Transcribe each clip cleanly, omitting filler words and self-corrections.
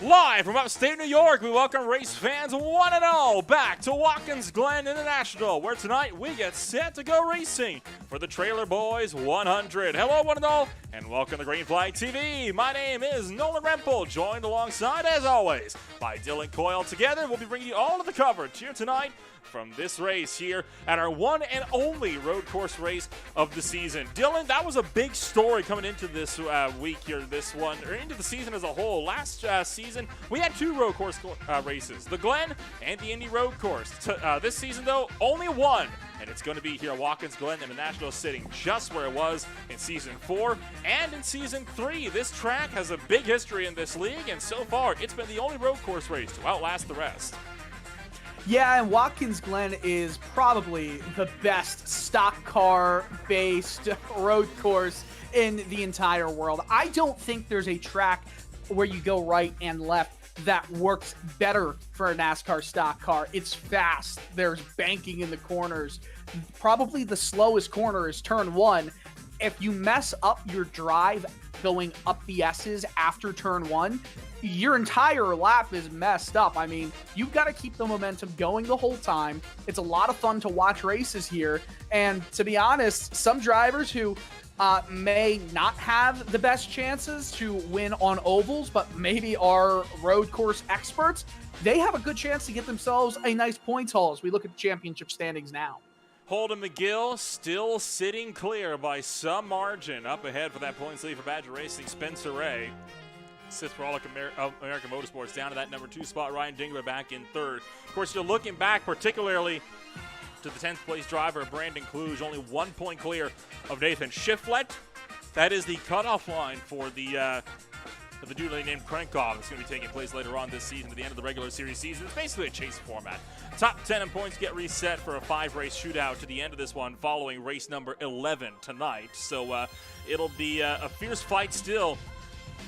Live from upstate New York, we welcome race fans one and all back to Watkins, Glen International, where tonight we get set to go racing for the Trailer Boys 100. Hello, one and all, and welcome to Green Flag TV. My name is Nolan Rempel, joined alongside, as always, by Dylan Coyle. Together, we'll be bringing you all of the coverage here tonight from this race here at our one and only road course race of the season. Dylan, that was a big story coming into this week here, or into the season as a whole. Last season, we had two road course races, the Glen and the Indy Road Course. This season, though, only one, and it's going to be here at Watkins, Glen International, sitting just where it was in Season 4 and in Season 3. This track has a big history in this league, and so far, it's been the only road course race to outlast the rest. Yeah, and Watkins Glen is probably the best stock car-based road course in the entire world. I don't think there's a track where you go right and left that works better for a NASCAR stock car. It's fast. There's banking in the corners. Probably the slowest corner is turn 1. If you mess up your drive going up the S's after turn 1, your entire lap is messed up. I mean, you've got to keep the momentum going the whole time. It's a lot of fun to watch races here. And to be honest, some drivers who may not have the best chances to win on ovals, but maybe are road course experts, they have a good chance to get themselves a nice points haul as we look at the championship standings now. Holden McGill still sitting clear by some margin. Up ahead for that points lead for Badger Racing, Spencer Ray. Sixth for all of American Motorsports, down to that number 2 spot. Ryan Dingler back in third. Of course, you're looking back particularly to the 10th place driver, Brandon Kluge, only 1 point clear of Nathan Shiflett. That is the cutoff line for the duly named Crankoff. It's going to be taking place later on this season at the end of the regular series season. It's basically a chase format. Top 10 in points get reset for a 5-race shootout to the end of this one following race number 11 tonight. So it'll be a fierce fight still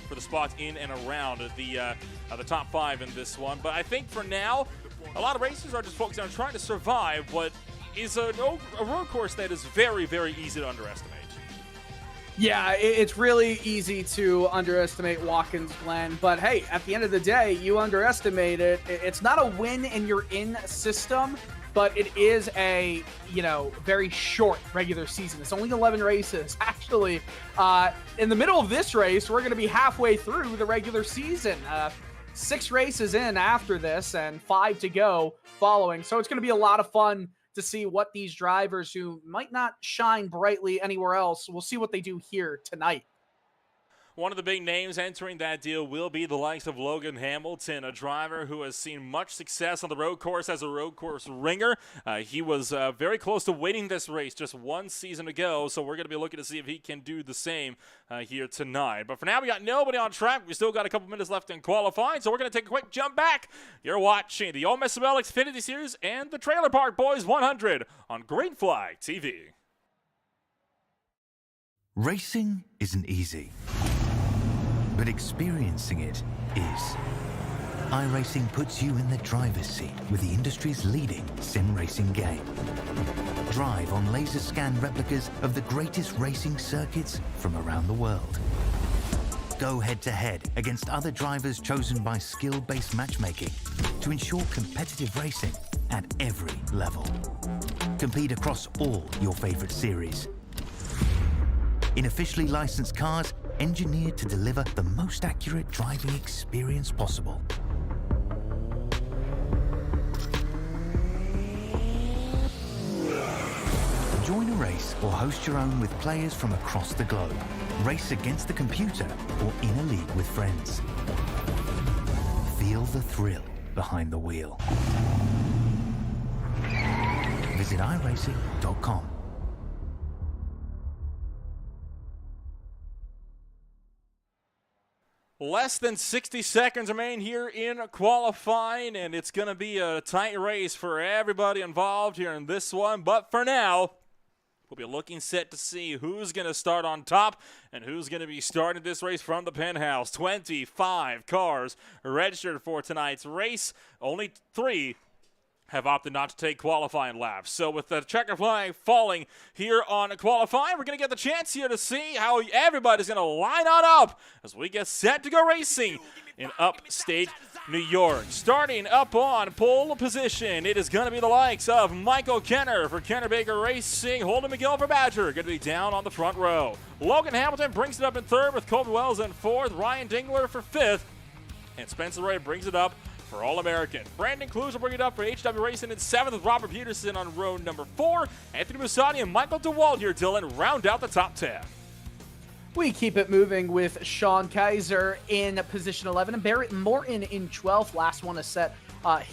for the spots in and around the top 5 in this one. But I think for now, a lot of racers are just focusing on trying to survive what is a road course that is very, very easy to underestimate. Yeah, it's really easy to underestimate Watkins Glen, but hey, at the end of the day, you underestimate it. It's not a win in your in system, but it is a, very short regular season. It's only 11 races. Actually, in the middle of this race, we're going to be halfway through the regular season. 6 races in after this and 5 to go following. So it's going to be a lot of fun to see what these drivers who might not shine brightly anywhere else, we'll see what they do here tonight. One of the big names entering that deal will be the likes of Logan Hamilton, a driver who has seen much success on the road course as a road course ringer. He was very close to winning this race just one season ago, so we're going to be looking to see if he can do the same here tonight. But for now, we got nobody on track. We still got a couple minutes left in qualifying, so we're going to take a quick jump back. You're watching the OMSRL Xfinity Series and the Trailer Park Boys 100 on Green Flag TV. Racing isn't easy, but experiencing it is. iRacing puts you in the driver's seat with the industry's leading sim racing game. Drive on laser scan replicas of the greatest racing circuits from around the world. Go head to head against other drivers chosen by skill-based matchmaking to ensure competitive racing at every level. Compete across all your favorite series. in officially licensed cars engineered to deliver the most accurate driving experience possible. Join a race or host your own with players from across the globe. Race against the computer or in a league with friends. Feel the thrill behind the wheel. Visit iRacing.com. Less than 60 seconds remain here in qualifying, and it's going to be a tight race for everybody involved here in this one. But for now, we'll be looking set to see who's going to start on top and who's going to be starting this race from the penthouse. 25 cars registered for tonight's race. Only 3 have opted not to take qualifying laps. So with the checker flag falling here on qualifying, we're going to get the chance here to see how everybody's going to line on up as we get set to go racing in upstate New York. Starting up on pole position, it is going to be the likes of Michael Kenner for Kenner Baker Racing. Holden McGill for Badger going to be down on the front row. Logan Hamilton brings it up in third with Colby Wells in fourth. Ryan Dingler for fifth. And Spencer Ray brings it up for All-American. Brandon Clues will bring it up for HW Racing in seventh with Robert Peterson on row number 4. Anthony Musati and Michael DeWald here, Dylan, round out the top 10. We keep it moving with Sean Kaiser in position 11 and Barrett Morton in 12th. Last one to set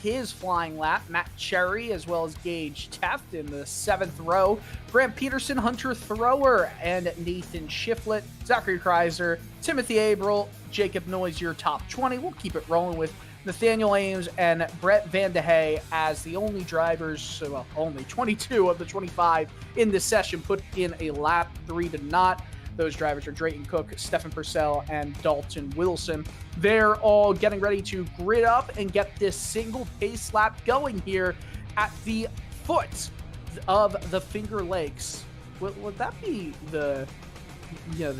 his flying lap. Matt Cherry as well as Gage Teft in the 7th row. Grant Peterson, Hunter Thrower, and Nathan Shiflett. Zachary Kreiser, Timothy Abril, Jacob Noyes, your top 20. We'll keep it rolling with Nathaniel Ames and Brett Van de Hey as the only drivers, well, only 22 of the 25 in this session put in a lap 3 to not. Those drivers are Drayton Cook, Stephen Purcell, and Dalton Wilson. They're all getting ready to grid up and get this single pace lap going here at the foot of the Finger Lakes. Would that be the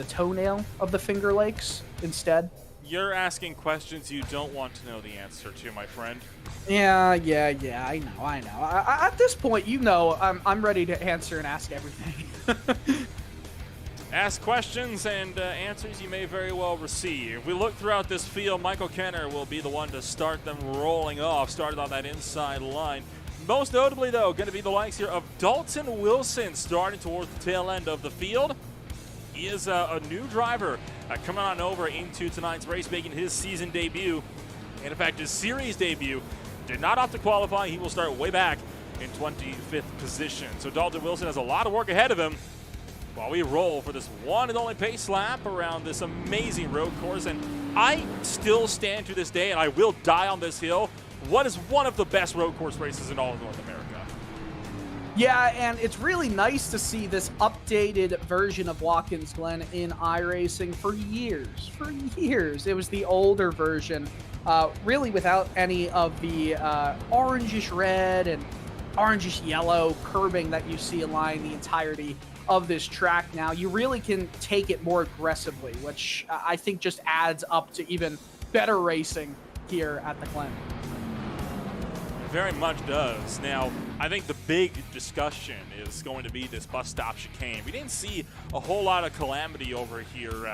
toenail of the Finger Lakes instead? You're asking questions you don't want to know the answer to, my friend. Yeah, I know. At this point, I'm ready to answer and ask everything. Ask questions and answers you may very well receive. If we look throughout this field, Michael Kenner will be the one to start them rolling off, started on that inside line. Most notably, though, going to be the likes here of Dalton Wilson starting towards the tail end of the field. He is a new driver coming on over into tonight's race, making his season debut. And in fact, his series debut did not opt to qualify. He will start way back in 25th position. So Dalton Wilson has a lot of work ahead of him while we roll for this one and only pace lap around this amazing road course. And I still stand to this day, and I will die on this hill, what is one of the best road course races in all of North America. Yeah, and it's really nice to see this updated version of Watkins Glen in iRacing for years. For years. It was the older version, really without any of the orangish red and orangish yellow curbing that you see align the entirety of this track now. You really can take it more aggressively, which I think just adds up to even better racing here at the Glen. Very much does. Now, I think the big discussion is going to be this bus stop chicane. We didn't see a whole lot of calamity over here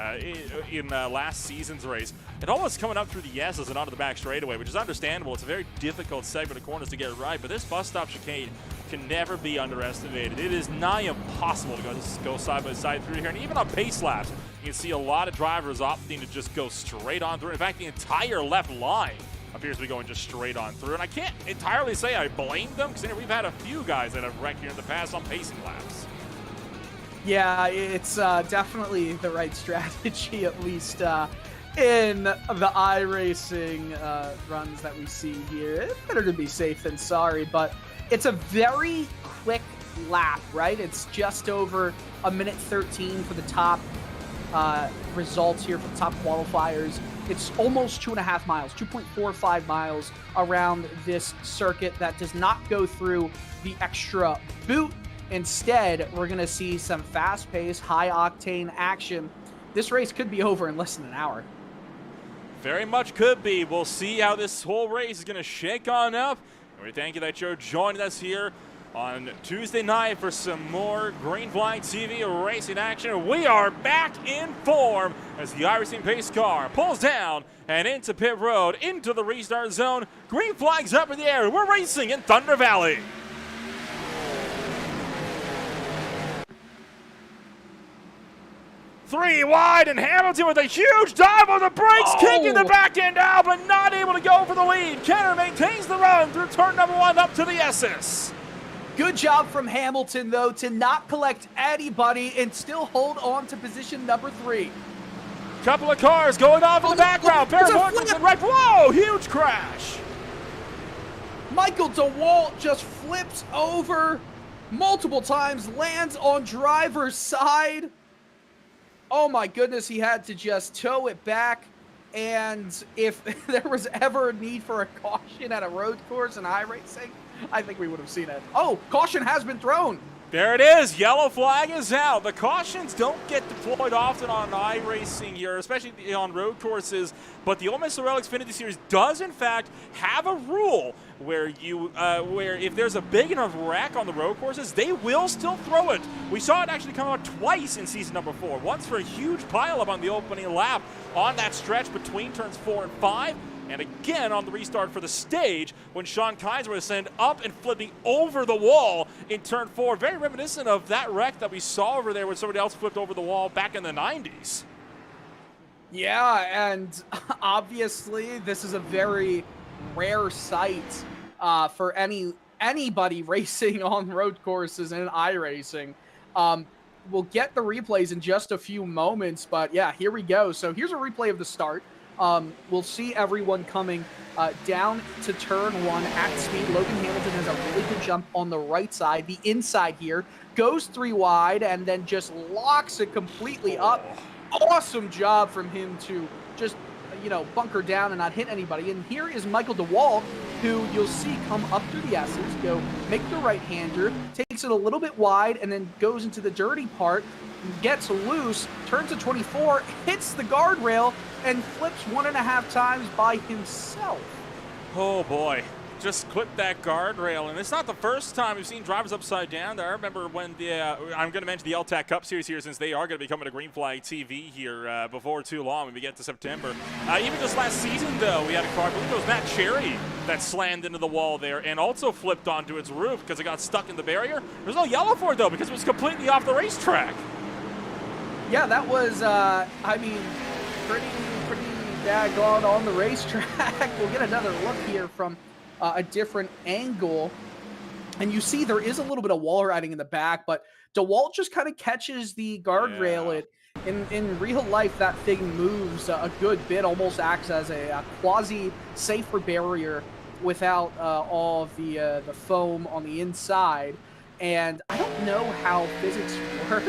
in last season's race. It almost coming up through the S's and onto the back straightaway, which is understandable. It's a very difficult segment of corners to get right, but this bus stop chicane can never be underestimated. It is nigh impossible to go side by side through here, and even on pace laps, you can see a lot of drivers opting to just go straight on through. In fact, the entire left line appears to be going just straight on through. And I can't entirely say I blame them, because we've had a few guys that have wrecked here in the past on pacing laps. Yeah, it's definitely the right strategy, at least in the iRacing runs that we see here. It's better to be safe than sorry, but it's a very quick lap, right? It's just over a minute 13 for the top results here for the top qualifiers. It's almost 2.5 miles, 2.45 miles around this circuit that does not go through the extra boot. Instead, we're going to see some fast-paced, high-octane action. This race could be over in less than an hour. Very much could be. We'll see how this whole race is going to shake on up. And we thank you that you're joining us here on Tuesday night for some more Green Flag TV racing action. We are back in form as the iRacing pace car pulls down and into pit road, into the restart zone. Green flags up in the air. We're racing in Thunder Valley. Three wide, and Hamilton with a huge dive on the brakes, kicking the back end out, but not able to go for the lead. Kenner maintains the run through turn number 1 up to the SS. Good job from Hamilton, though, to not collect anybody and still hold on to position number 3. Couple of cars going off in the background. Barry Watkins and right. Whoa, huge crash. Michael DeWalt just flips over multiple times, lands on driver's side. Oh my goodness, he had to just tow it back. And if there was ever a need for a caution at a road course in iRacing, I think we would have seen it. Oh, caution has been thrown. There it is. Yellow flag is out. The cautions don't get deployed often on iRacing here, especially on road courses. But the OMSRL Xfinity Series does, in fact, have a rule where where if there's a big enough wreck on the road courses, they will still throw it. We saw it actually come out twice in season number 4. Once for a huge pileup on the opening lap on that stretch between turns 4 and 5. And again on the restart for the stage when Sean Kaiser was sent up and flipping over the wall in turn 4. Very reminiscent of that wreck that we saw over there when somebody else flipped over the wall back in the 90s. Yeah, and obviously this is a very rare sight for anybody racing on road courses and iRacing. We'll get the replays in just a few moments, but yeah, here we go. So here's a replay of the start. We'll see everyone coming down to turn 1 at speed. Logan Hamilton has a really good jump on the right side. The inside here goes 3 wide and then just locks it completely up. Awesome job from him to just, bunker down and not hit anybody. And here is Michael DeWalt, who you'll see come up through the S's, go make the right-hander, takes it a little bit wide, and then goes into the dirty part, gets loose, turns to 24, hits the guardrail, and flips 1.5 times by himself. Oh boy, just clipped that guardrail, and it's not the first time we've seen drivers upside down there. I remember when I'm going to mention the LTAC Cup Series here, since they are going to be coming to Green Flag TV here before too long when we get to September. Even just last season, though, we had a car, I believe it was Matt Cherry, that slammed into the wall there and also flipped onto its roof because it got stuck in the barrier. There's no yellow for it, though, because it was completely off the racetrack. Yeah, that was, pretty daggone on the racetrack. We'll get another look here from a different angle. And you see there is a little bit of wall riding in the back, but DeWalt just kind of catches the guardrail. Yeah. In real life, that thing moves a good bit, almost acts as a quasi-safer barrier without all of the foam on the inside. And I don't know how physics work,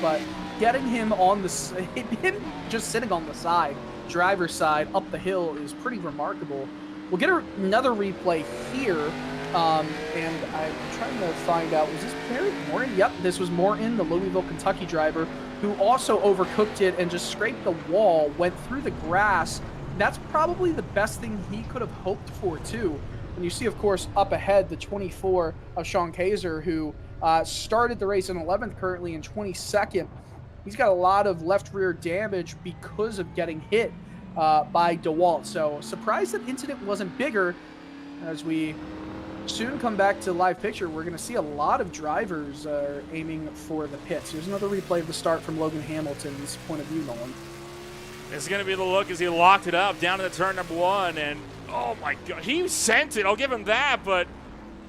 but getting him on him just sitting on the side, driver's side, up the hill is pretty remarkable. We'll get another replay here, and I'm trying to find out, was this Barry Morton? Yep, this was Morton, the Louisville, Kentucky driver, who also overcooked it and just scraped the wall, went through the grass. That's probably the best thing he could have hoped for, too. And you see, of course, up ahead, the 24 of Sean Kaiser, who started the race in 11th, currently in 22nd. He's got a lot of left rear damage because of getting hit by DeWalt. So surprised that incident wasn't bigger. As we soon come back to live picture, we're going to see a lot of drivers aiming for the pits. Here's another replay of the start from Logan Hamilton's point of view, Nolan. It's going to be the look as he locked it up down to the turn number 1, and oh my God, he sent it. I'll give him that, but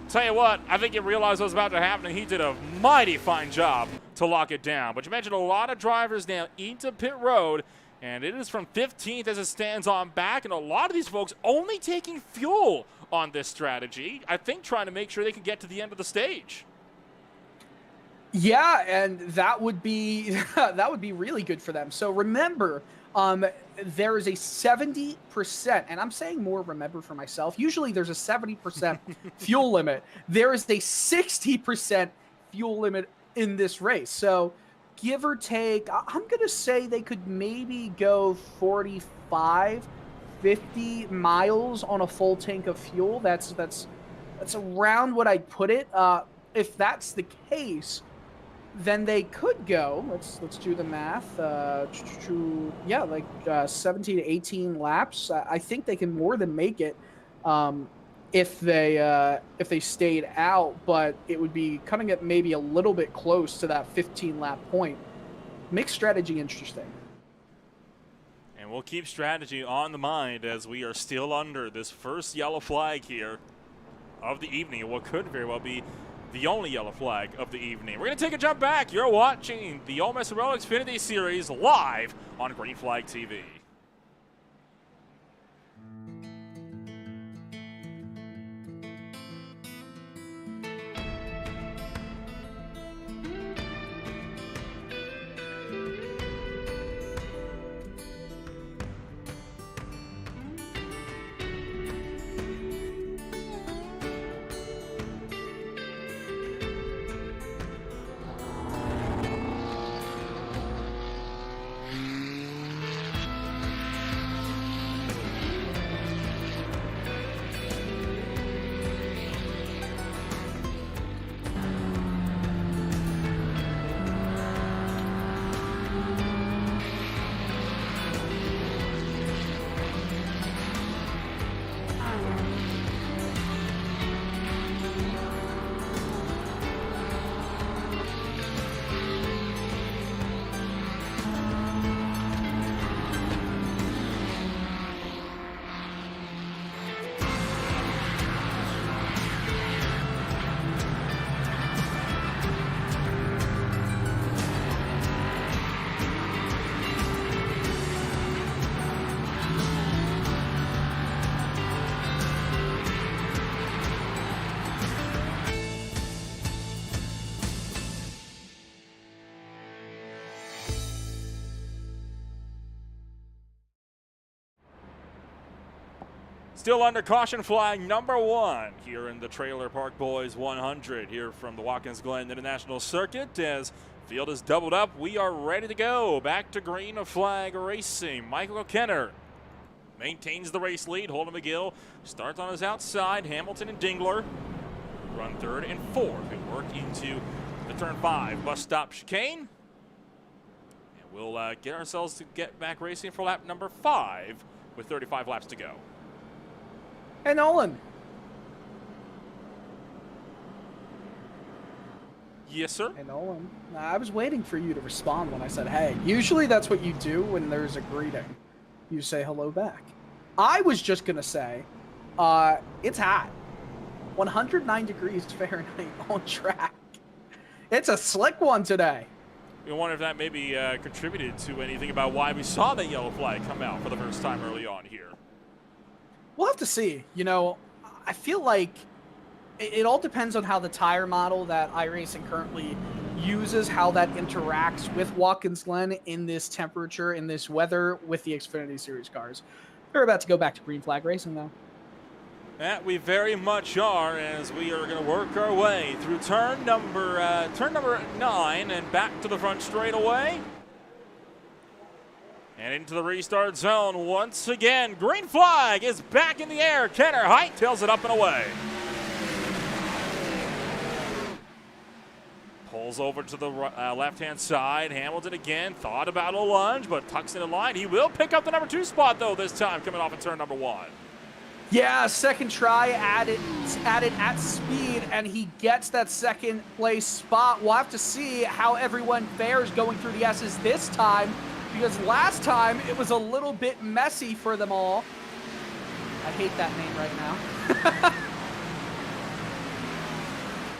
tell you what, I think he realized what was about to happen, and he did a mighty fine job to lock it down. But you mentioned a lot of drivers now into pit road, and it is from 15th as it stands on back, and a lot of these folks only taking fuel on this strategy, I think trying to make sure they can get to the end of the stage. Yeah, and that would be really good for them. So remember, there is a 70%, and I'm saying more remember for myself. Usually there's a 70% fuel limit. There is a 60% fuel limit in this race. So give or take, I'm going to say they could maybe go 45, 50 miles on a full tank of fuel. That's around what I'd put it. if that's the case, then they could go. Let's do the math. 17 to 18 laps. I think they can more than make it if they stayed out, but it would be coming at maybe a little bit close to that 15 lap point. Makes strategy interesting. And we'll keep strategy on the mind as we are still under this first yellow flag here of the evening, and what could very well be the only yellow flag of the evening. We're going to take a jump back. You're watching the OMSRL Xfinity Series live on Green Flag TV. Still under caution flag number 1 here in the Trailer Park Boys 100 here from the Watkins Glen International Circuit. As field is doubled up, we are ready to go. Back to green flag racing. Michael Kenner maintains the race lead. Holden McGill starts on his outside. Hamilton and Dingler run 3rd and 4th. We work into the turn 5 bus stop chicane. And we'll get ourselves to get back racing for lap number 5 with 35 laps to go. Hey, Nolan. Yes, sir? Hey, Nolan. I was waiting for you to respond when I said, hey. Usually that's what you do when there's a greeting. You say hello back. I was just going to say, it's hot. 109 degrees Fahrenheit on track. It's a slick one today. We wonder if that maybe contributed to anything about why we saw that yellow flag come out for the first time early on here. We'll have to see. You know, I feel like it all depends on how the tire model that iRacing currently uses, how that interacts with Watkins Glen in this temperature, in this weather with the Xfinity Series cars. They're about to go back to green flag racing now. That we very much are, as we are going to work our way through turn number 9 and back to the front straightaway. And into the restart zone once again. Green flag is back in the air. Kenner hightails it up and away. Pulls over to the left-hand side. Hamilton again thought about a lunge, but tucks in a line. He will pick up the number 2 spot, though, this time coming off in turn number 1. Yeah, second try added at speed, and he gets that second place spot. We'll have to see how everyone fares going through the S's this time, because last time it was a little bit messy for them all. I hate that name right now.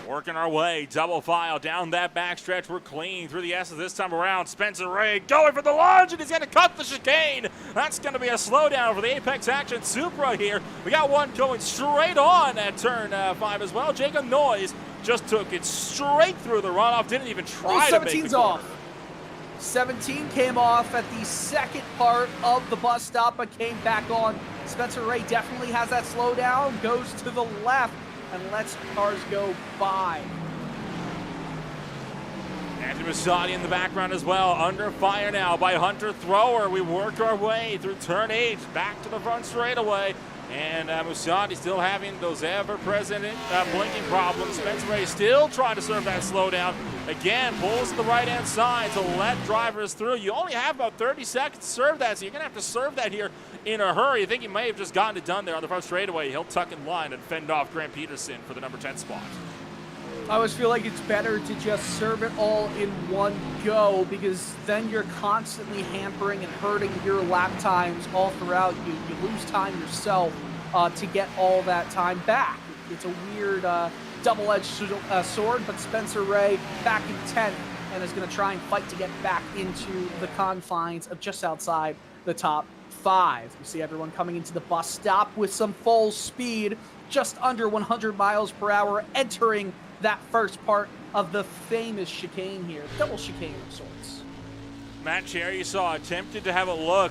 Working our way, double file down that backstretch. We're clean through the S's this time around. Spencer Ray going for the lunge, and he's going to cut the chicane. That's going to be a slowdown for the Apex Action Supra here. We got one going straight on at turn 5 as well. Jacob Noyes just took it straight through the runoff. Didn't even try to make the 17's corner. off. 17 came off at the second part of the bus stop, but came back on. Spencer Ray definitely has that slowdown, goes to the left, and lets cars go by. Anthony Massotti in the background as well, under fire now by Hunter Thrower. We work our way through turn 8, back to the front straightaway. And Musati still having those ever-present blinking problems. Spencer Ray still trying to serve that slowdown. Again, pulls to the right-hand side to let drivers through. You only have about 30 seconds to serve that, so you're going to have to serve that here in a hurry. I think he may have just gotten it done there on the front straightaway. He'll tuck in line and fend off Grant Peterson for the number 10 spot. I always feel like it's better to just serve it all in one go, because then you're constantly hampering and hurting your lap times all throughout. You lose time yourself to get all that time back. It's a weird double-edged sword, but Spencer Ray back in 10th and is going to try and fight to get back into the confines of just outside the top 5. You see everyone coming into the bus stop with some full speed, just under 100 miles per hour, entering that first part of the famous chicane here. Double chicane of sorts. Matt Cherry, you saw, attempted to have a look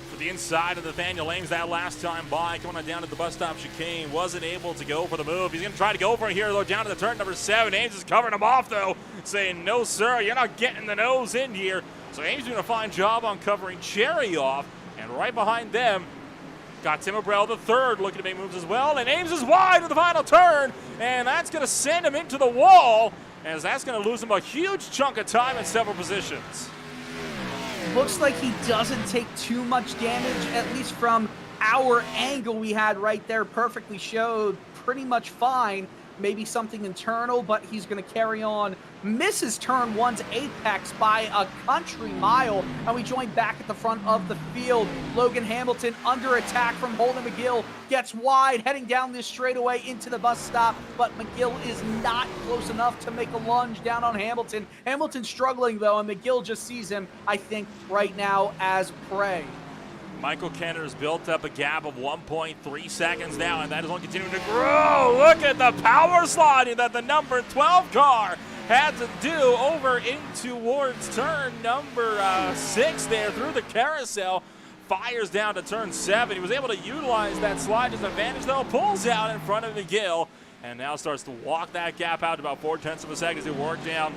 for the inside of Nathaniel Ames that last time by, coming on down to the bus stop chicane. Wasn't able to go for the move. He's going to try to go for it here, though, down to the turn number 7. Ames is covering him off, though, saying, no, sir, you're not getting the nose in here. So Ames doing a fine job on covering Cherry off. And right behind them, got Tim Abrell the third looking to make moves as well, and Ames is wide with the final turn, and that's going to send him into the wall, as that's going to lose him a huge chunk of time in several positions. Looks like he doesn't take too much damage, at least from our angle we had right there. Perfectly showed, pretty much fine. Maybe something internal, but he's going to carry on. Misses turn 1's apex by a country mile, and we join back at the front of the field. Logan Hamilton under attack from Holden McGill, gets wide, heading down this straightaway into the bus stop, but McGill is not close enough to make a lunge down on Hamilton. Hamilton's struggling, though, and McGill just sees him, I think, right now as prey. Michael Kenner's built up a gap of 1.3 seconds now, and that is only continuing to grow. Look at the power sliding that the number 12 car had to do over in towards turn number 6 there through the carousel. Fires down to turn 7. He was able to utilize that slide to his advantage, though. Pulls out in front of McGill, and now starts to walk that gap out to about 0.4 of a second as he worked down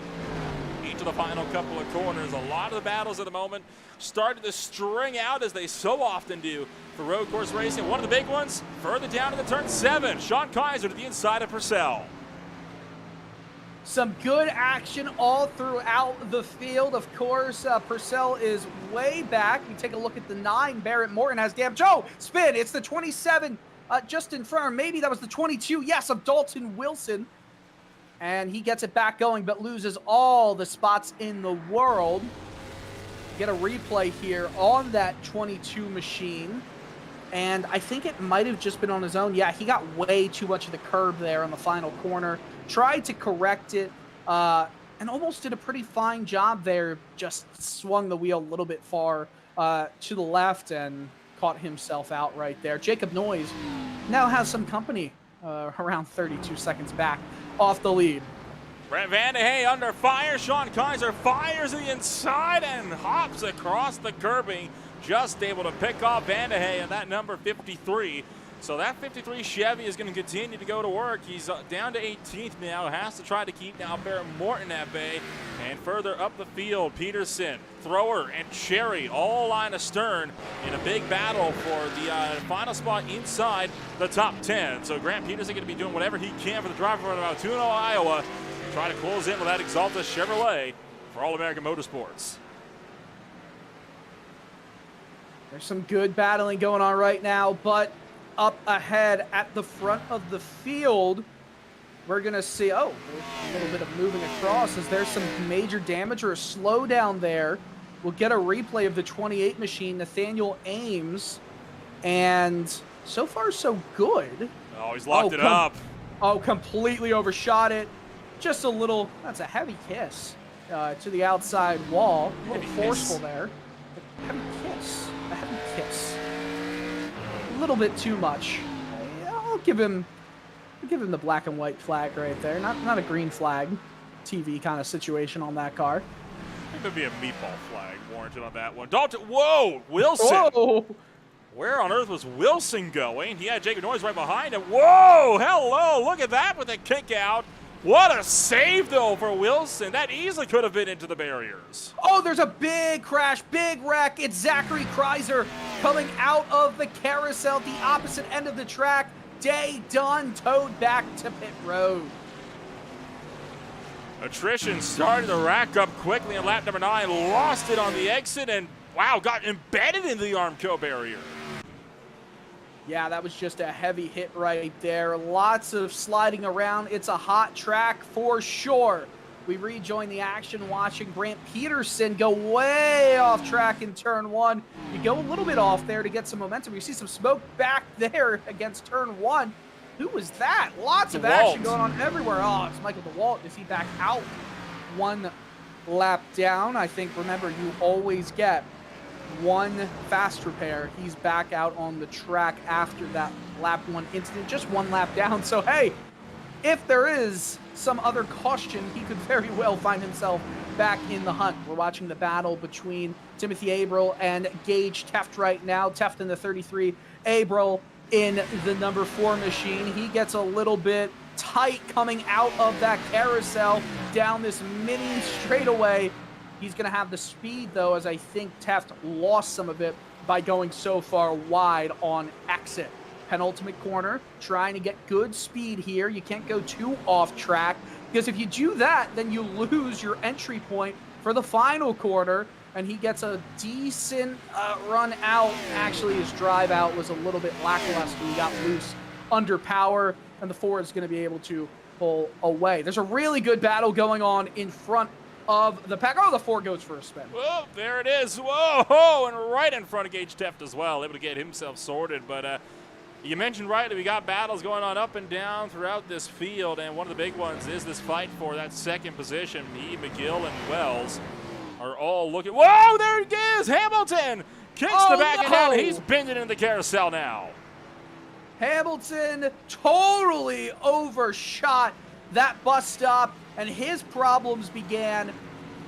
each of the final couple of corners. A lot of the battles at the moment started to string out, as they so often do for road course racing. One of the big ones further down in the turn 7. Sean Kaiser to the inside of Purcell. Some good action all throughout the field. Of course, Purcell is way back. We take a look at the 9. Barrett Morgan has damage. Oh, spin. It's the 27 just in front, or maybe that was the 22. Yes, of Dalton Wilson. And he gets it back going, but loses all the spots in the world. Get a replay here on that 22 machine. And I think it might have just been on his own. Yeah, he got way too much of the curb there on the final corner. Tried to correct it, and almost did a pretty fine job there. Just swung the wheel a little bit far to the left and caught himself out right there. Jacob Noyes now has some company around 32 seconds back off the lead. Brent Van de Hey under fire. Sean Kaiser fires to the inside and hops across the curbing. Just able to pick off Van de Hey and that number 53. So that 53 Chevy is going to continue to go to work. He's down to 18th now. Has to try to keep now Barrett Morton at bay. And further up the field, Peterson, Thrower, and Cherry all line astern in a big battle for the final spot inside the top 10. So Grant Peterson going to be doing whatever he can for the driver from Altoona, Iowa. Try to close in with that Exalta Chevrolet for All-American Motorsports. There's some good battling going on right now, but up ahead at the front of the field, we're going to see, a little bit of moving across as there's some major damage or a slowdown there. We'll get a replay of the 28 machine, Nathaniel Ames, and so far so good. Oh, he's locked it up. Oh, completely overshot it. Just a little, that's a heavy kiss to the outside wall. A little forceful there. A heavy kiss. A heavy kiss. A little bit too much. I'll give him the black and white flag right there. Not a green flag TV kind of situation on that car. I think there'd be a meatball flag warranted on that one. Dalton, whoa, Wilson. Whoa. Where on earth was Wilson going? He had Jacob Noyes right behind him. Whoa, hello, look at that with a kick out. What a save, though, for Wilson. That easily could have been into the barriers. Oh, there's a big crash, big wreck. It's Zachary Kreiser coming out of the carousel at the opposite end of the track. Day done, towed back to pit road. Attrition started to rack up quickly in lap number 9, lost it on the exit, and wow, got embedded in the Armco barrier. Yeah, that was just a heavy hit right there. Lots of sliding around. It's a hot track for sure. We rejoin the action watching Grant Peterson go way off track in turn 1. You go a little bit off there to get some momentum. You see some smoke back there against turn 1. Who was that? Lots of action going on everywhere. Oh, it's Michael DeWalt. Is he back out? 1 lap down. I think, remember, you always get 1 fast repair. He's back out on the track after that lap 1 incident, just 1 lap down. So, hey, if there is some other caution, he could very well find himself back in the hunt. We're watching the battle between Timothy Abril and Gage Teft right now. Teft in the 33, Abril in the number 4 machine. He gets a little bit tight coming out of that carousel down this mini straightaway. He's going to have the speed, though, as I think Teft lost some of it by going so far wide on exit. Penultimate corner, trying to get good speed here. You can't go too off track, because if you do that, then you lose your entry point for the final quarter, and he gets a decent run out. Actually, his drive out was a little bit lackluster. He got loose under power, and the Ford is going to be able to pull away. There's a really good battle going on in front of the pack. Oh, the 4 goes for a spin. Whoa, there it is. Whoa, and right in front of Gage Teft as well, able to get himself sorted. But you mentioned rightly, we got battles going on up and down throughout this field, and one of the big ones is this fight for that second position. Me, McGill, and Wells are all looking. Whoa, there it is. Hamilton kicks the back end down. He's bending in the carousel now. Hamilton totally overshot that bus stop, and his problems began,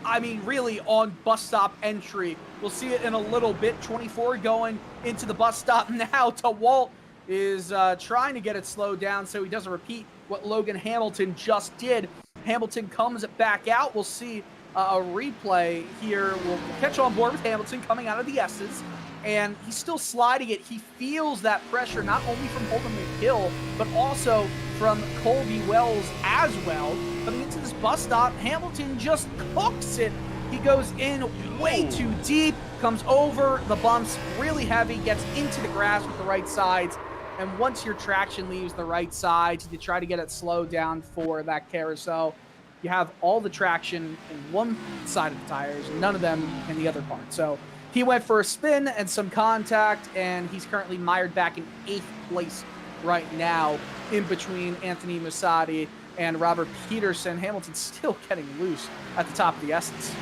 I mean, really on bus stop entry. We'll see it in a little bit. 24 going into the bus stop now. DeWalt is trying to get it slowed down so he doesn't repeat what Logan Hamilton just did. Hamilton comes back out. We'll see a replay here. We'll catch on board with Hamilton coming out of the S's, and he's still sliding it. He feels that pressure not only from Holden McGill, but also from Colby Wells as well. Coming into this bus stop, Hamilton just cooks it. He goes in way too deep, comes over the bumps really heavy, gets into the grass with the right sides. And once your traction leaves the right sides, you try to get it slowed down for that carousel. You have all the traction in one side of the tires, none of them in the other part. So he went for a spin and some contact, and he's currently mired back in 8th place right now, in between Anthony Musatti and Robert Peterson. Hamilton's still getting loose at the top of the S's.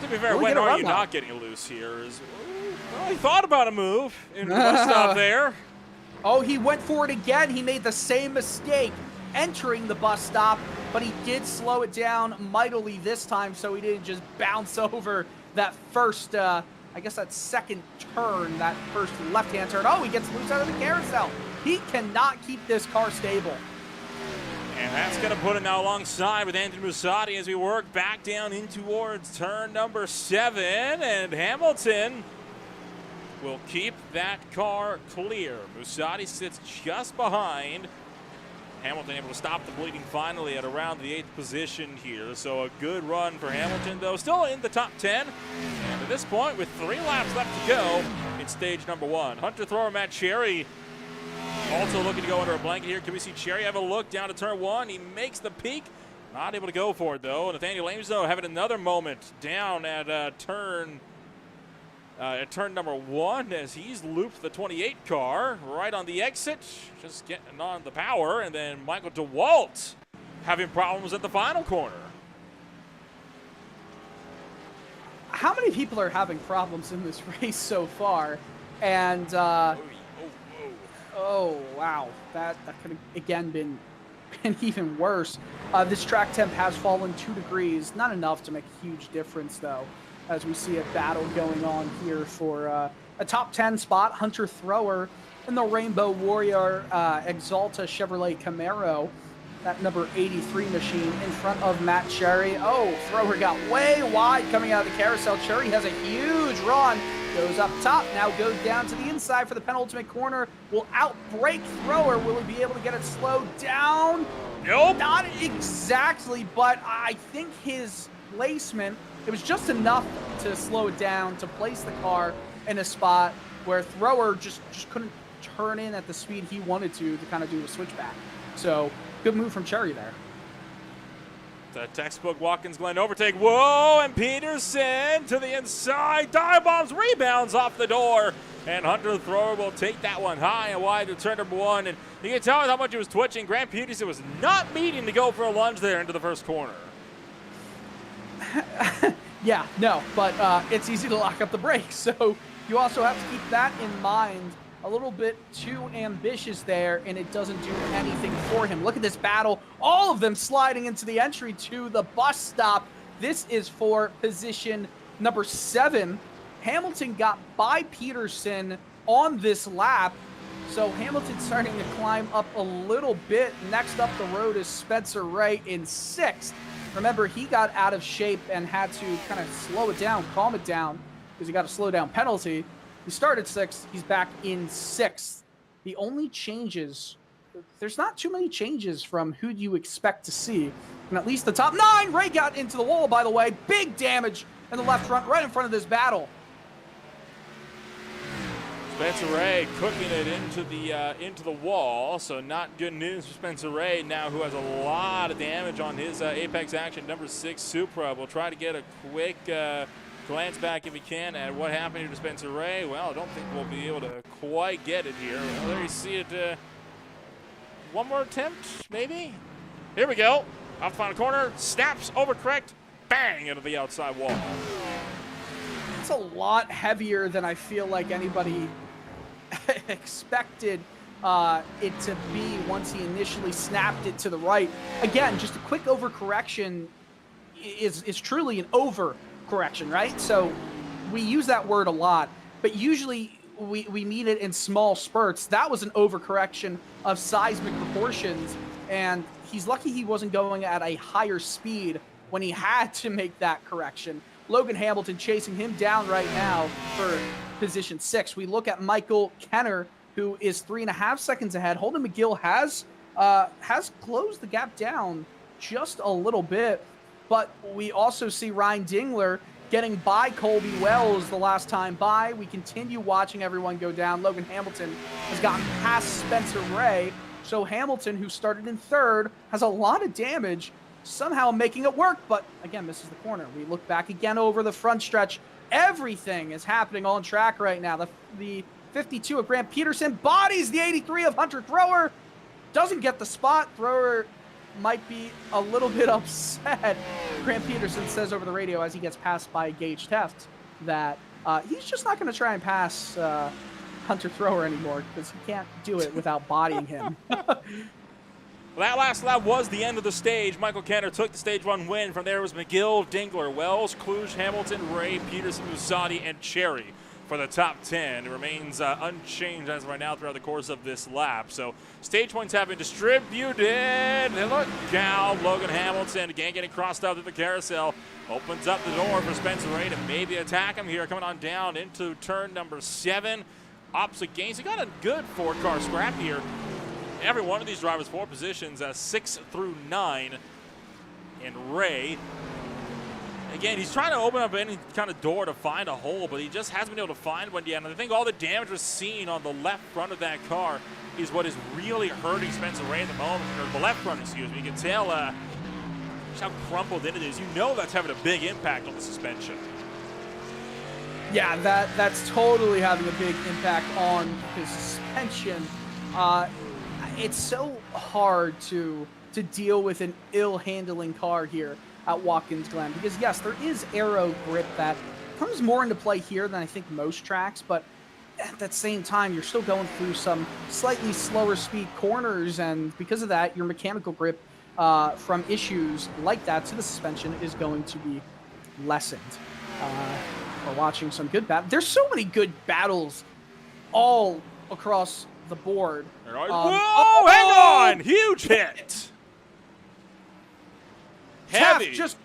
To be fair, when are you not getting loose here? Well, he thought about a move in the bus stop there. Oh, he went for it again. He made the same mistake entering the bus stop, but he did slow it down mightily this time, so he didn't just bounce over that first, I guess that second turn, that first left-hand turn. Oh, he gets loose out of the carousel. He cannot keep this car stable. And that's going to put it now alongside with Anthony Musatti as we work back down in towards turn number 7, and Hamilton will keep that car clear. Musatti sits just behind. Hamilton able to stop the bleeding finally at around the 8th position here. So a good run for Hamilton, though. Still in the top 10. And at this point, with 3 laps left to go in stage number 1. Hunter thrower Matt Cherry also looking to go under a blanket here. Can we see Cherry have a look down to turn 1? He makes the peak. Not able to go for it, though. Nathaniel Ames, though, having another moment down at turn number 1 as he's looped the 28 car right on the exit, just getting on the power. And then Michael DeWalt having problems at the final corner. How many people are having problems in this race so far? And, oh, wow. That could have, again, been even worse. This track temp has fallen 2 degrees. Not enough to make a huge difference, though, as we see a battle going on here for a top 10 spot. Hunter Thrower in the Rainbow Warrior Exalta Chevrolet Camaro. that number 83 machine in front of Matt Cherry. Oh, thrower got way wide coming out of the carousel. Cherry has a huge run. Goes up top, now goes down to the inside for the penultimate corner. Will outbrake thrower. Will he be able to get it slowed down? Nope. Not exactly, but I think his placement, it was just enough to slow it down, to place the car in a spot where thrower just couldn't turn in at the speed he wanted to kind of do a switchback. So good move from Cherry there. The textbook Watkins Glen overtake. Whoa, and Peterson to the inside. Dive bombs, rebounds off the door. And Hunter Thrower will take that one high and wide to turn number 1. And you can tell how much he was twitching. Grant Peterson was not meaning to go for a lunge there into the first corner. Yeah, no, but it's easy to lock up the brakes. So you also have to keep that in mind. A little bit too ambitious there, and it doesn't do anything for him. Look at this battle. All of them sliding into the entry to the bus stop. This is for position number 7. Hamilton got by Peterson on this lap. So Hamilton's starting to climb up a little bit. Next up the road is Spencer Ray in 6th. Remember, he got out of shape and had to kind of slow it down, calm it down, because he got a slow down penalty. He started 6th. He's back in 6th. The only changes, there's not too many changes from who you expect to see. And at least the top 9, Ray got into the wall, by the way. Big damage in the left front, right in front of this battle. Spencer Ray cooking it into the wall, so not good news for Spencer Ray now, who has a lot of damage on his Apex Action number 6 Supra. We'll try to get a quick glance back if we can at what happened here to Spencer Ray. Well, I don't think we'll be able to quite get it here. Well, there you see it. One more attempt, maybe? Here we go. Off the final corner, snaps, overcorrect, bang into the outside wall. It's a lot heavier than I feel like anybody expected it to be once he initially snapped it to the right. Again, just a quick overcorrection is truly an overcorrection, right? So we use that word a lot, but usually we mean it in small spurts. That was an overcorrection of seismic proportions, and he's lucky he wasn't going at a higher speed when he had to make that correction. Logan Hamilton chasing him down right now for position 6. We look at Michael Kenner, who is 3.5 seconds ahead. Holden McGill has closed the gap down just a little bit, but we also see Ryan Dingler getting by Colby Wells the last time by. We continue watching everyone go down. Logan Hamilton has gotten past Spencer Ray, so Hamilton, who started in 3rd, has a lot of damage, somehow making it work, but again, misses the corner. We look back again over the front stretch. Everything is happening on track right now. The 52 of Grant Peterson bodies the 83 of Hunter Thrower. Doesn't get the spot. Thrower might be a little bit upset. Grant Peterson says over the radio as he gets passed by Gage Teft that he's just not going to try and pass Hunter Thrower anymore because he can't do it without bodying him. That last lap was the end of the stage. Michael Kenner took the stage 1 win. From there was McGill, Dingler, Wells, Kluge, Hamilton, Ray, Peterson, Musati, and Cherry for the top 10. It remains unchanged as of right now throughout the course of this lap. So stage points have been distributed. And look out, Logan Hamilton again getting crossed out to the carousel. Opens up the door for Spencer Ray to maybe attack him here. Coming on down into turn number 7. Opposite gains. He got a good 4-car scrap here. Every one of these drivers, 4 positions, 6 through 9. And Ray, again, he's trying to open up any kind of door to find a hole, but he just hasn't been able to find one yet. And I think all the damage was seen on the left front of that car is what is really hurting Spencer Ray at the moment, or the left front, excuse me. You can tell just how crumpled in it is. You know that's having a big impact on the suspension. Yeah, that's totally having a big impact on his suspension. It's so hard to deal with an ill-handling car here at Watkins Glen because, yes, there is aero grip that comes more into play here than I think most tracks, but at that same time, you're still going through some slightly slower speed corners, and because of that, your mechanical grip from issues like that to the suspension is going to be lessened. We're watching some good battles. There's so many good battles all across the board. Whoa, hang on! Huge hit! Heavy. Tef just,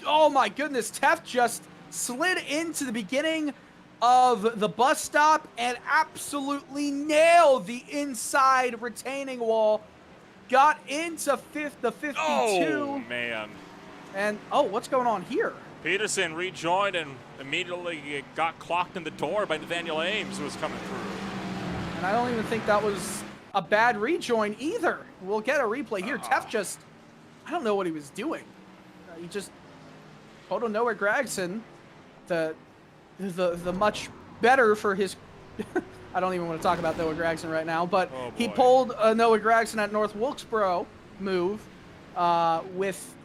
oh my goodness, Tef just slid into the beginning of the bus stop and absolutely nailed the inside retaining wall. Got into the 52. Oh, man. And, oh, what's going on here? Peterson rejoined and immediately got clocked in the door by Nathaniel Ames, who was coming through. And I don't even think that was a bad rejoin either. We'll get a replay here. Tef just, I don't know what he was doing. He just, Photo Noah Gregson, the much better for his, I don't even want to talk about Noah Gregson right now, but he pulled a Noah Gregson at North Wilkesboro move with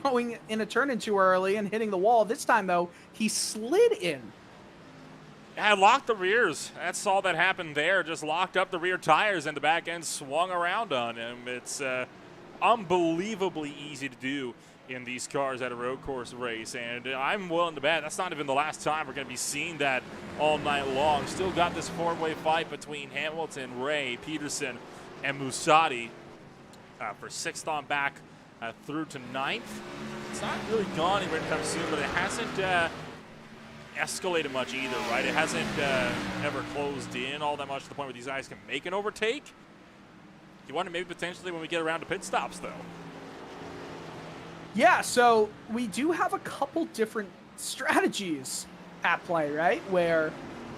going in a turn in too early and hitting the wall. This time, though, he slid in. Yeah, locked the rears. That's all that happened there. Just locked up the rear tires and the back end swung around on him. It's unbelievably easy to do in these cars at a road course race, and I'm willing to bet that's not even the last time we're going to be seeing that all night long. Still got this four-way fight between Hamilton, Ray, Peterson, and Musati for 6th on back through to 9th. It's not really gone anywhere anytime soon, but it hasn't escalated much either, right? It hasn't ever closed in all that much to the point where these guys can make an overtake. You wonder maybe potentially when we get around to pit stops, though. Yeah, so we do have a couple different strategies at play, right? Where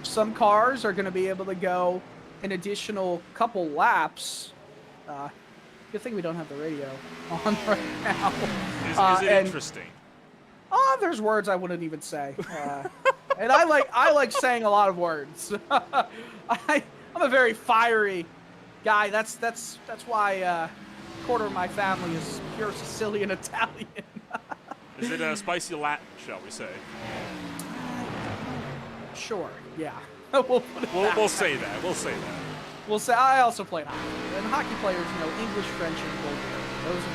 some cars are going to be able to go an additional couple laps. Good thing we don't have the radio on right now. Is it interesting? Oh, there's words I wouldn't even say. And I like saying a lot of words. I'm a very fiery guy. That's why a quarter of my family is pure Sicilian Italian. Is it a spicy Latin, shall we say? Sure. Yeah. We'll say that. We'll say that. We'll say I also played hockey, and hockey players know English, French, and Bulgarian. Those are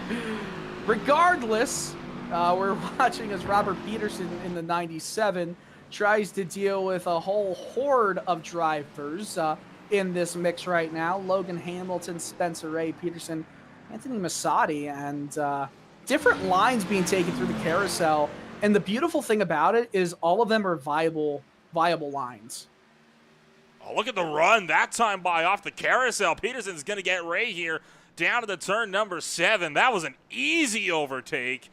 the three. Regardless, we're watching as Robert Peterson in the 97 tries to deal with a whole horde of drivers in this mix right now. Logan Hamilton, Spencer Ray, Peterson, Anthony Massotti, and different lines being taken through the carousel. And the beautiful thing about it is all of them are viable lines. Oh, look at the run that time by off the carousel. Peterson's going to get Ray here down to the turn number 7. That was an easy overtake.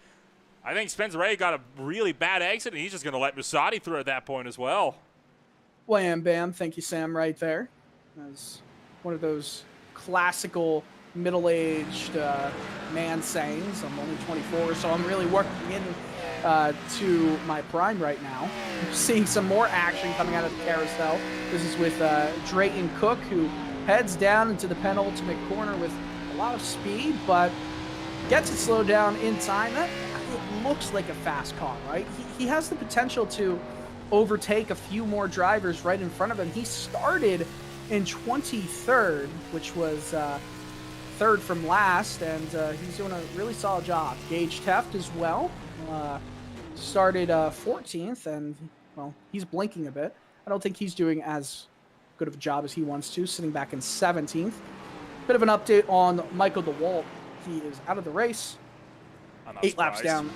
I think Spencer Ray got a really bad exit, and he's just going to let Musati through at that point as well. Wham, bam. Thank you, Sam, right there. That's one of those classical middle-aged man sayings. I'm only 24, so I'm really working in to my prime right now. I'm seeing some more action coming out of the carousel. This is with Drayton Cook, who heads down into the penultimate corner with a lot of speed, but gets it slowed down in time. That it looks like a fast car, right? He has the potential to overtake a few more drivers right in front of him. He started in 23rd, which was third from last, and he's doing a really solid job. Gage Teft as well. Started 14th, and, well, he's blinking a bit. I don't think he's doing as good of a job as he wants to, sitting back in 17th. Bit of an update on Michael DeWalt. He is out of the race. 8 laps down.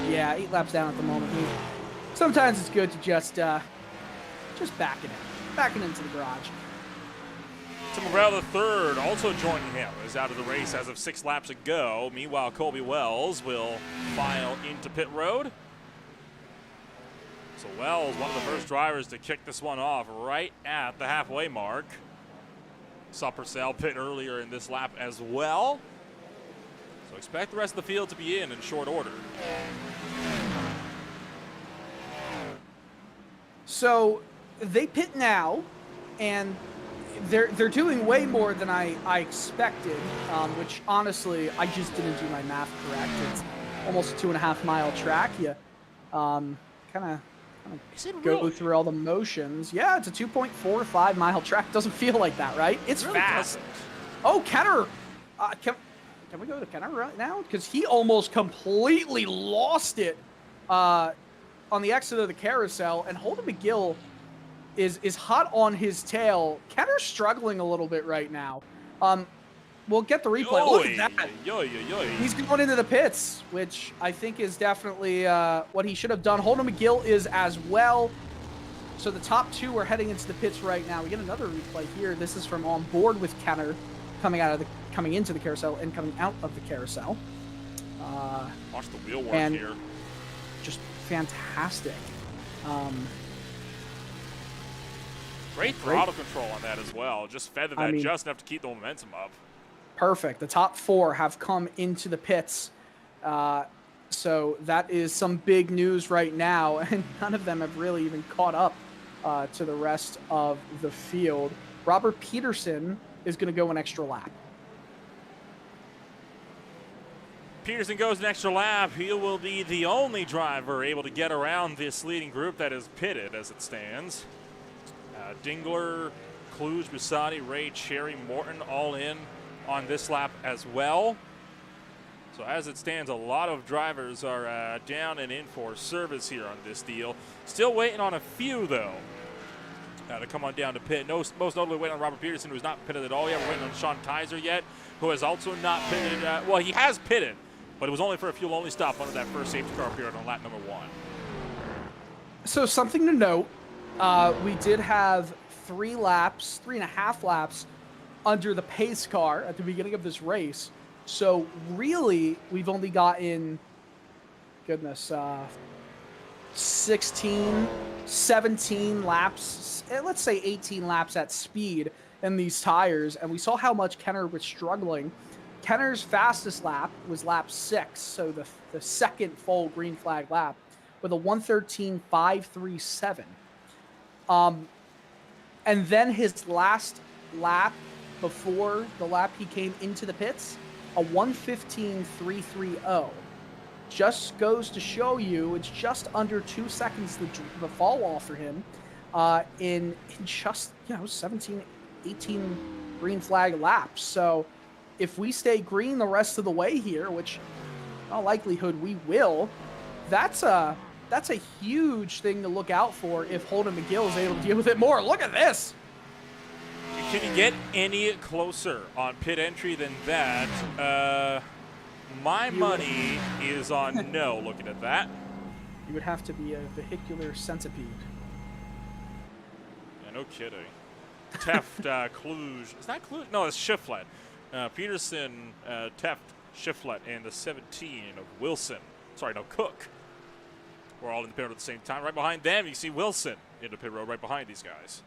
Yeah, 8 laps down at the moment. Sometimes it's good to just back it in. Backing into the garage. Tim McGraw the third also joining him, is out of the race as of 6 laps ago. Meanwhile, Colby Wells will file into pit road. So Wells, one of the first drivers to kick this one off right at the halfway mark. Saw Purcell pit earlier in this lap as well. So expect the rest of the field to be in short order. So they pit now, and they're doing way more than I expected, which honestly I just didn't do my math correct. It's almost a 2.5 mile track. You kind of go through all the motions. Yeah, it's a 2.45 mile track. Doesn't feel like that, right? It's really fast. Oh, Kenner. Can we go to Kenner right now? Because he almost completely lost it on the exit of the carousel, and Holden McGill is hot on his tail. Kenner's struggling a little bit right now. we'll get the replay. Look at that. Yo. He's going into the pits, which I think is definitely what he should have done. Holden McGill is as well. So the top two are heading into the pits right now. We get another replay here. This is from on board with Kenner, coming into the carousel and coming out of the carousel. Watch the wheel work here. Just fantastic. Great throttle control on that as well. Just feathered that just enough to keep the momentum up. Perfect. The top four have come into the pits. So that is some big news right now, and none of them have really even caught up to the rest of the field. Robert Peterson is going to go an extra lap. Peterson goes an extra lap. He will be the only driver able to get around this leading group that is pitted as it stands. Dingler, Kluge, Busatti, Ray, Cherry, Morton all in on this lap as well. So as it stands, a lot of drivers are down and in for service here on this deal. Still waiting on a few, though, to come on down to pit. Most notably waiting on Robert Peterson, who's not pitted at all yet. We're waiting on Sean Tizer yet, who has also not pitted. Well, he has pitted, but it was only for a fuel-only stop under that first safety car period on lap number 1. So something to note, we did have 3.5 laps under the pace car at the beginning of this race. So really, we've only gotten, 16, 17 laps, let's say 18 laps at speed in these tires. And we saw how much Kenner was struggling. Kenner's fastest lap was lap 6, so the second full green flag lap, with a 1:13.537. And then his last lap before the lap he came into the pits, a 1:15.330. Just goes to show you it's just under 2 seconds the fall off for him in just 17, 18 green flag laps. So if we stay green the rest of the way here, which in all likelihood we will, that's a huge thing to look out for if Holden McGill is able to deal with it more. Look at this. Can you get any closer on pit entry than that? My money is on no, looking at that. You would have to be a vehicular centipede. Yeah, no kidding. Teft, Kluge. It's not Kluge. No, it's Shiflett. Peterson, Teft, Shiflett, and the 17 of Wilson. Sorry, no, Cook. We're all in the pit road at the same time. Right behind them, you see Wilson in the pit road right behind these guys.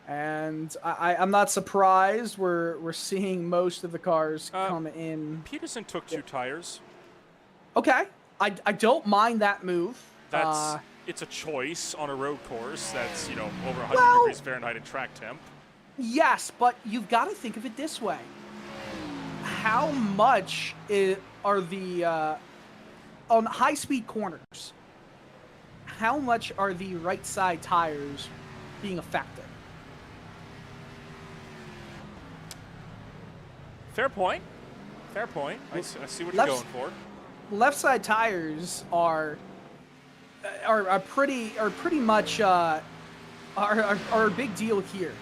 And I'm not surprised. We're seeing most of the cars come in. Peterson took 2 tires. Okay. I don't mind that move. It's a choice on a road course that's, over 100 degrees Fahrenheit in track temp. Yes, but you've got to think of it this way. How much are the on high-speed corners, how much are the right side tires being affected? Fair point. I see what you're going for. Left side tires are pretty much are a big deal here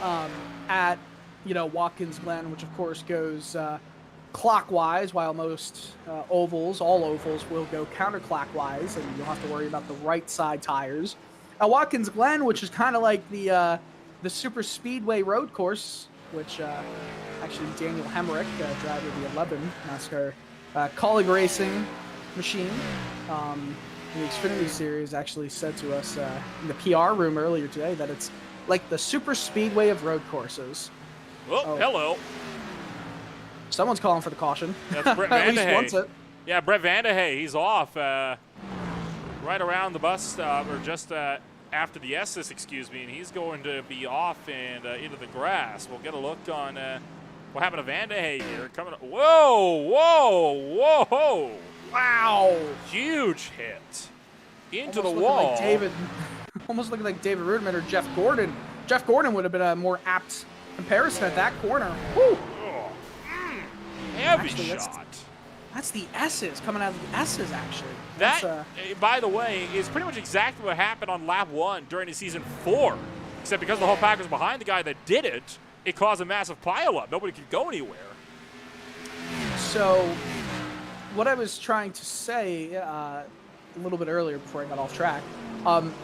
at Watkins Glen, which of course goes clockwise, while most all ovals will go counterclockwise, and you'll have to worry about the right side tires. At Watkins Glen, which is kind of like the super speedway road course, which actually Daniel Hemrick, driver of the 11 NASCAR colleague racing machine in the Xfinity series, actually said to us in the PR room earlier today that it's like the super speedway of road courses. Hello. Someone's calling for the caution. That's Brett At least Vanderhay. once it. Yeah, Brett Vanderhay. He's off right around the bus stop, or just after the Estes, excuse me, and he's going to be off and into the grass. We'll get a look on what happened to Vanderhay here. Coming up. Whoa. Wow. Huge hit into Almost the wall. Almost looking like David Rudman or Jeff Gordon. Jeff Gordon would have been a more apt comparison at that corner. Woo. Heavy Actually, shot. That's the S's coming out of the S's, actually. That, by the way, is pretty much exactly what happened on lap 1 during the season 4. Except because the whole pack was behind the guy that did it, it caused a massive pileup. Nobody could go anywhere. So what I was trying to say a little bit earlier before I got off track,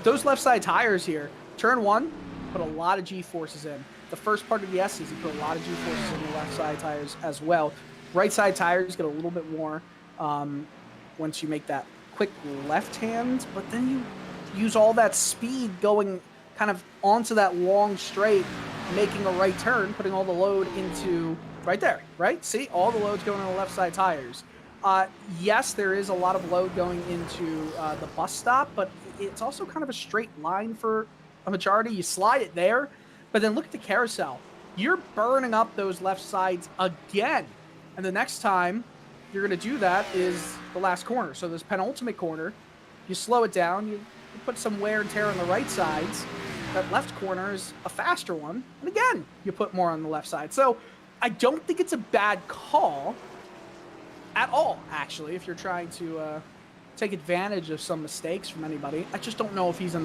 those left side tires here, turn one, put a lot of G-forces in. The first part of the S's, you put a lot of G-forces in the left side tires as well. Right side tires get a little bit more once you make that quick left hand, but then you use all that speed going kind of onto that long straight, making a right turn, putting all the load into right there, right? See, all the load's going on the left side tires. Yes, there is a lot of load going into the bus stop, but it's also kind of a straight line for a majority. You slide it there, but then look at the carousel. You're burning up those left sides again. And the next time you're going to do that is the last corner. So this penultimate corner, you slow it down, you put some wear and tear on the right sides. That left corner is a faster one. And again, you put more on the left side. So I don't think it's a bad call at all, actually, if you're trying to take advantage of some mistakes from anybody. I just don't know if he's in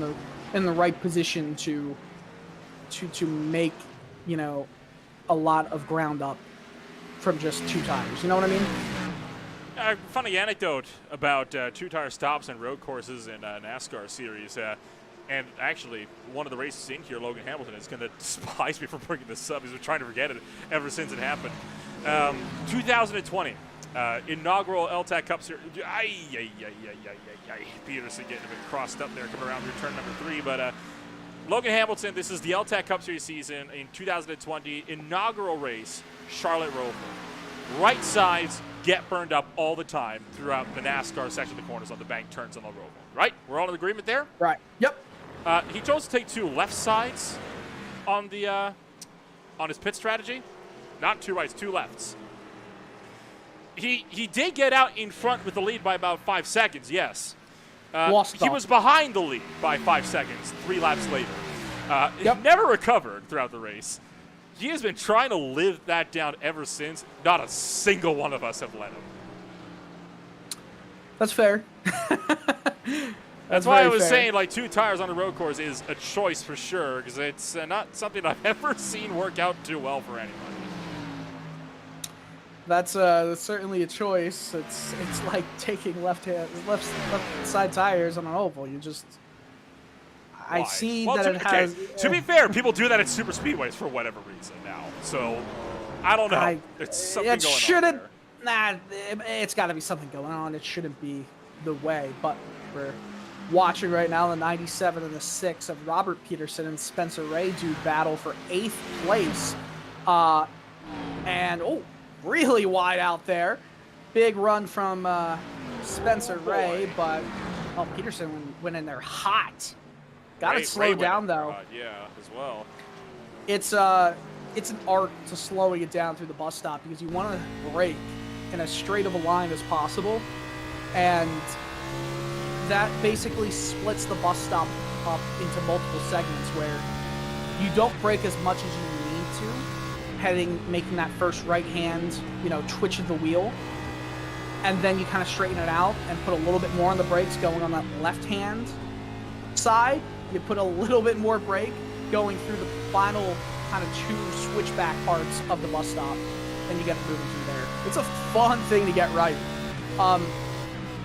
the right position to make, you know, a lot of ground up from just two tires. You know what I mean? Funny anecdote about two-tire stops and road courses in NASCAR series. And actually, one of the races in here, Logan Hamilton, is going to despise me for bringing this up. He's been trying to forget it ever since it happened. 2020, inaugural LTAC Cup Series. Peterson getting a bit crossed up there, coming around through turn number 3. But Logan Hamilton, this is the LTAC Cup Series season in 2020, inaugural race, Charlotte Roval. Right sides get burned up all the time throughout the NASCAR section of the corners on the bank turns on the Roval. Right? We're all in agreement there? Right. Yep. He chose to take two left sides on the on his pit strategy. Not two rights, two lefts. He did get out in front with the lead by about 5 seconds, yes. He was behind the lead by 5 seconds 3 laps later. He never recovered throughout the race. He has been trying to live that down ever since. Not a single one of us have let him. That's fair. That's why I was saying, like, two tires on a road course is a choice for sure, because it's not something I've ever seen work out too well for anybody. That's certainly a choice. It's like taking left side tires on an oval. You just I see that it has. To be fair, people do that at super speedways for whatever reason now. So I don't know. It's something going on there. Nah, it's got to be something going on. It shouldn't be the way. But we're watching right now the 97 and the 6 of Robert Peterson and Spencer Ray do battle for 8th place. And really wide out there. Big run from Spencer Ray, but Peterson went in there hot. Got to slow down though. Yeah, as well. It's an art to slowing it down through the bus stop because you want to brake in as straight of a line as possible, and that basically splits the bus stop up into multiple segments where you don't brake as much as you need to, making that first right hand, twitch of the wheel, and then you kind of straighten it out and put a little bit more on the brakes going on that left hand side. You put a little bit more brake going through the final kind of 2 switchback parts of the bus stop, and you get it moving through there. It's a fun thing to get right.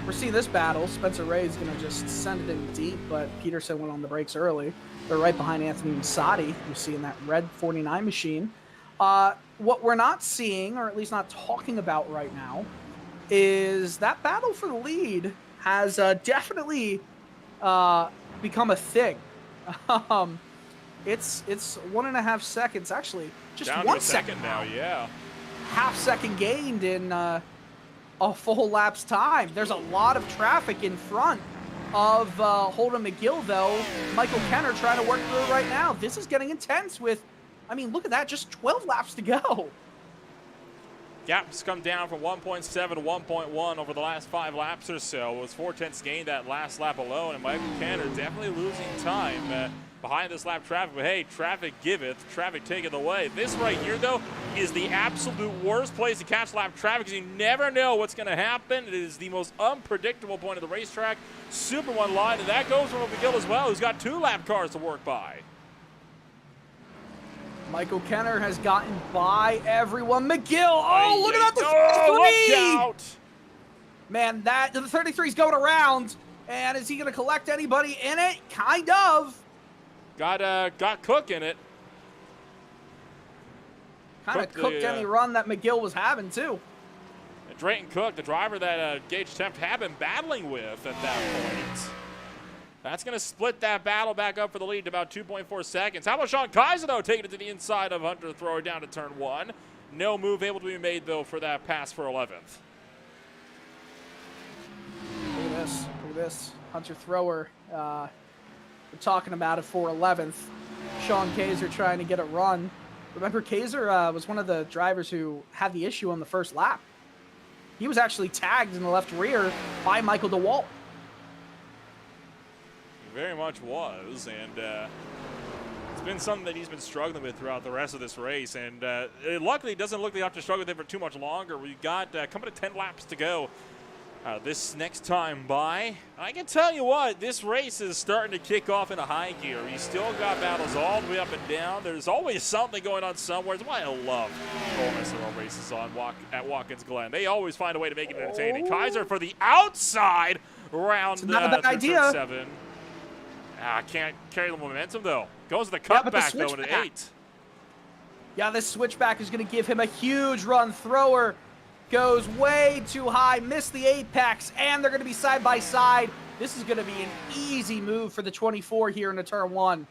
We're seeing this battle. Spencer Ray is going to just send it in deep, but Peterson went on the brakes early. They're right behind Anthony Masati. You're seeing that red 49 machine. What we're not seeing, or at least not talking about right now, is that battle for the lead has definitely become a thing. It's 1.5 seconds, actually, just down 1 to a second now. Yeah, half second gained in a full lap's time. There's a lot of traffic in front of Holden McGill, though. Michael Kenner trying to work through it right now. This is getting intense with, look at that, just 12 laps to go. Gap's come down from 1.7 to 1.1 over the last 5 laps or so. It was 4/10 gained that last lap alone, and Michael Kenner definitely losing time behind this lap traffic. But hey, traffic giveth, traffic taketh away. This right here, though, is the absolute worst place to catch lap traffic because you never know what's going to happen. It is the most unpredictable point of the racetrack. Super one line, and that goes from McGill as well, who's got 2 lap cars to work by. Michael Kenner has gotten by everyone. McGill, oh, look at that, the look 33! out! Man, the 33 is going around, and is he going to collect anybody in it? Kind of. Got Cook in it. Kind of cooked any run that McGill was having, too. Drayton Cook, the driver that Gage Tempt had been battling with at that point. That's going to split that battle back up for the lead to about 2.4 seconds. How about Sean Kaiser, though, taking it to the inside of Hunter Thrower down to turn 1. No move able to be made, though, for that pass for 11th. Look at this. Look at this. Hunter Thrower. We're talking about it for 11th. Sean Kaiser trying to get a run. Remember, Kaiser was one of the drivers who had the issue on the first lap. He was actually tagged in the left rear by Michael DeWalt. He very much was, and it's been something that he's been struggling with throughout the rest of this race. And luckily, it doesn't look like they have to struggle with it for too much longer. We've got coming to 10 laps to go. This next time by, I can tell you what, this race is starting to kick off in a high gear. You still got battles all the way up and down. There's always something going on somewhere. That's why I love OMSRL races at Watkins Glen. They always find a way to make it entertaining. Kaiser for the outside round. It's not a bad idea. 7. Can't carry the momentum though. Goes to the cutback though at 8. Yeah, this switchback is going to give him a huge run. Thrower goes way too high, missed the apex, and they're going to be side by side. This is going to be an easy move for the 24 here into turn 1.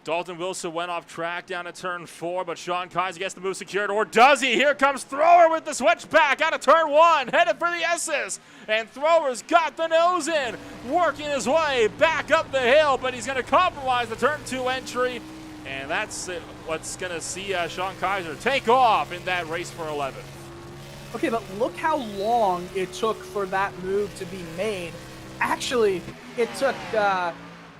Dalton Wilson went off track down to turn 4, but Sean Kaiser gets the move secured, or does he? Here comes Thrower with the switchback out of turn 1, headed for the S's, and Thrower's got the nose in, working his way back up the hill, but he's going to compromise the turn 2 entry, and that's what's going to see Sean Kaiser take off in that race for 11. Okay, but look how long it took for that move to be made. Actually, it took the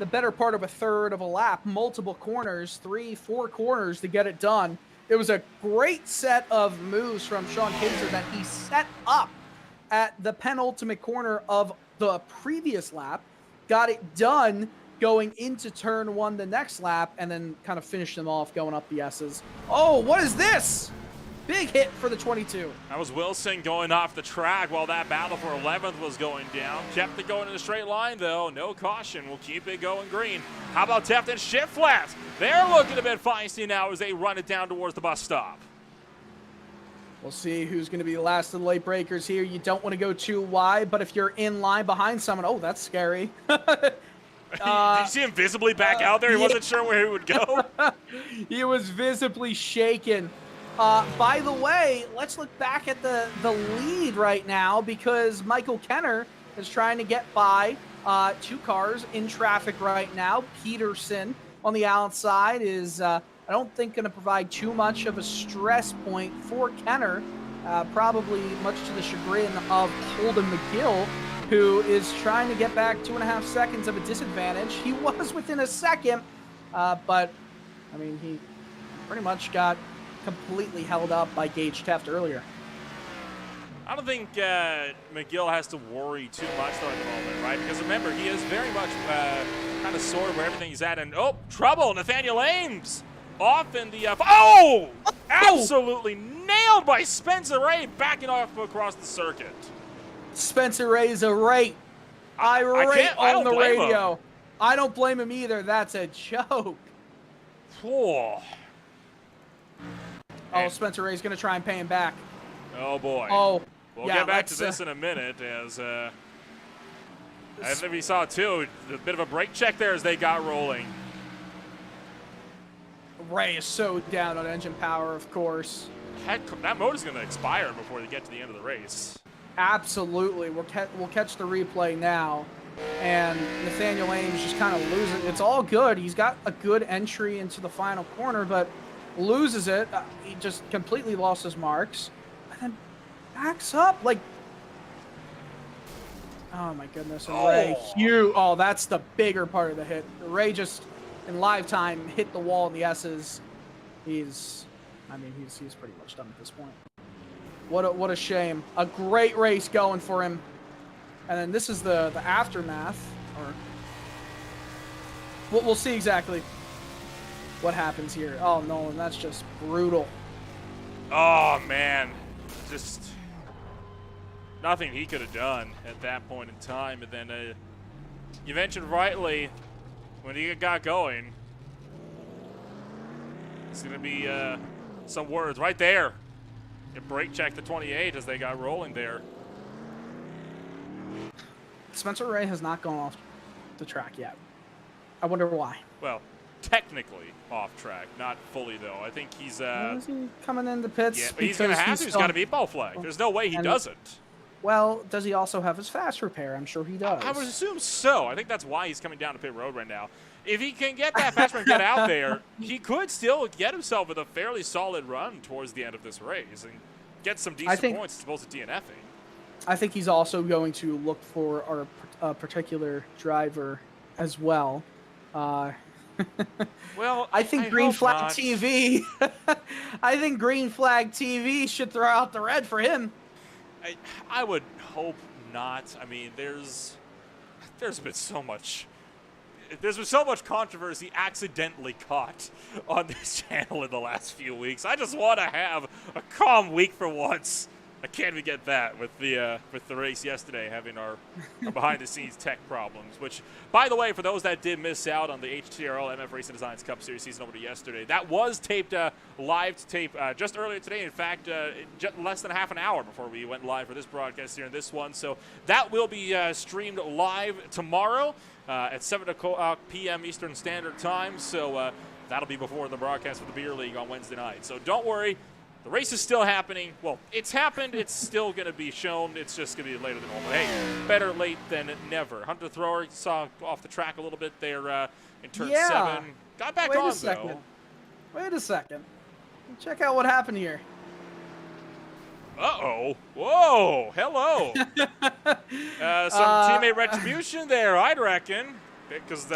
better part of a third of a lap, multiple corners, 3-4 corners to get it done. It was a great set of moves from Sean Kaiser that he set up at the penultimate corner of the previous lap, got it done going into turn 1 the next lap, and then kind of finished them off going up the S's. Oh, what is this? Big hit for the 22. That was Wilson going off the track while that battle for 11th was going down. Kept it going in a straight line, though. No caution. We'll keep it going green. How about Teft and Shiflett? They're looking a bit feisty now as they run it down towards the bus stop. We'll see who's going to be the last of the late breakers here. You don't want to go too wide, but if you're in line behind someone, oh, that's scary. Did you see him visibly back out there? He wasn't sure where he would go. He was visibly shaken. By the way, let's look back at the lead right now because Michael Kenner is trying to get by 2 cars in traffic right now. Peterson on the outside is, I don't think, going to provide too much of a stress point for Kenner, probably much to the chagrin of Holden McGill, who is trying to get back 2.5 seconds of a disadvantage. He was within a second, but, I mean, he pretty much got completely held up by Gage Tempt earlier. I don't think McGill has to worry too much though at the moment, right? Because remember, he is very much kind of sort of where everything's at. And oh, trouble! Nathaniel Ames off in the absolutely nailed by Spencer Ray, backing off across the circuit. Spencer Ray's irate on the radio. Him. I don't blame him either. That's a joke. Oh. Oh, Spencer Ray's going to try and pay him back. Oh, boy. Oh, we'll get back to this in a minute as I think we saw, too, a bit of a brake check there as they got rolling. Ray is so down on engine power, of course. Heck, that motor's going to expire before they get to the end of the race. Absolutely. We'll catch the replay now. And Nathaniel Ames just kind of losing. It's all good. He's got a good entry into the final corner, but loses it. He just completely lost his marks. And then backs up. Like, oh my goodness. And Ray, huge. Oh, that's the bigger part of the hit. Ray just, in live time, hit the wall in the S's. He's pretty much done at this point. What a shame. A great race going for him. And then this is the aftermath. Or we'll see exactly. what happens here. Oh, Nolan, that's just brutal. Oh, man. Just nothing he could have done at that point in time. And then you mentioned rightly, when he got going, it's going to be some words right there. You brake check the 28 as they got rolling there. Spencer Ray has not gone off the track yet. I wonder why. Well, technically off track, not fully though. I think he's Is he coming in the pits? yeah, but he's going to have to. He's got to be ball flag. There's no way he doesn't. Well, does he also have his fast repair? I'm sure he does. I would assume so. I think that's why he's coming down to pit road right now. If he can get that fast repair out there, he could still get himself with a fairly solid run towards the end of this race and get some decent points as opposed to DNFing. I think he's also going to look for our particular driver as well. Well, I think Green Flag not. TV. I think Green Flag TV should throw out the red for him. I would hope not. I mean, there's been so much controversy accidentally caught on this channel in the last few weeks. I just want to have a calm week for once. I can't even get that with the race yesterday having our behind-the-scenes tech problems. Which, by the way, for those that did miss out on the HTRL MF Racing Designs Cup Series season over yesterday, that was taped live to tape just earlier today. In fact, just less than half an hour before we went live for this broadcast here in this one. So that will be streamed live tomorrow at 7 p.m. Eastern Standard Time. So that'll be before the broadcast for the Beer League on Wednesday night. So don't worry. The race is still happening. Well, it's happened. It's still going to be shown. It's just going to be later than normal. Hey, better late than never. Hunter Thrower saw off the track a little bit there in turn 7. Got back on, though. Wait a second. Check out what happened here. Uh-oh. Whoa. Hello. Some teammate retribution there, I'd reckon. Because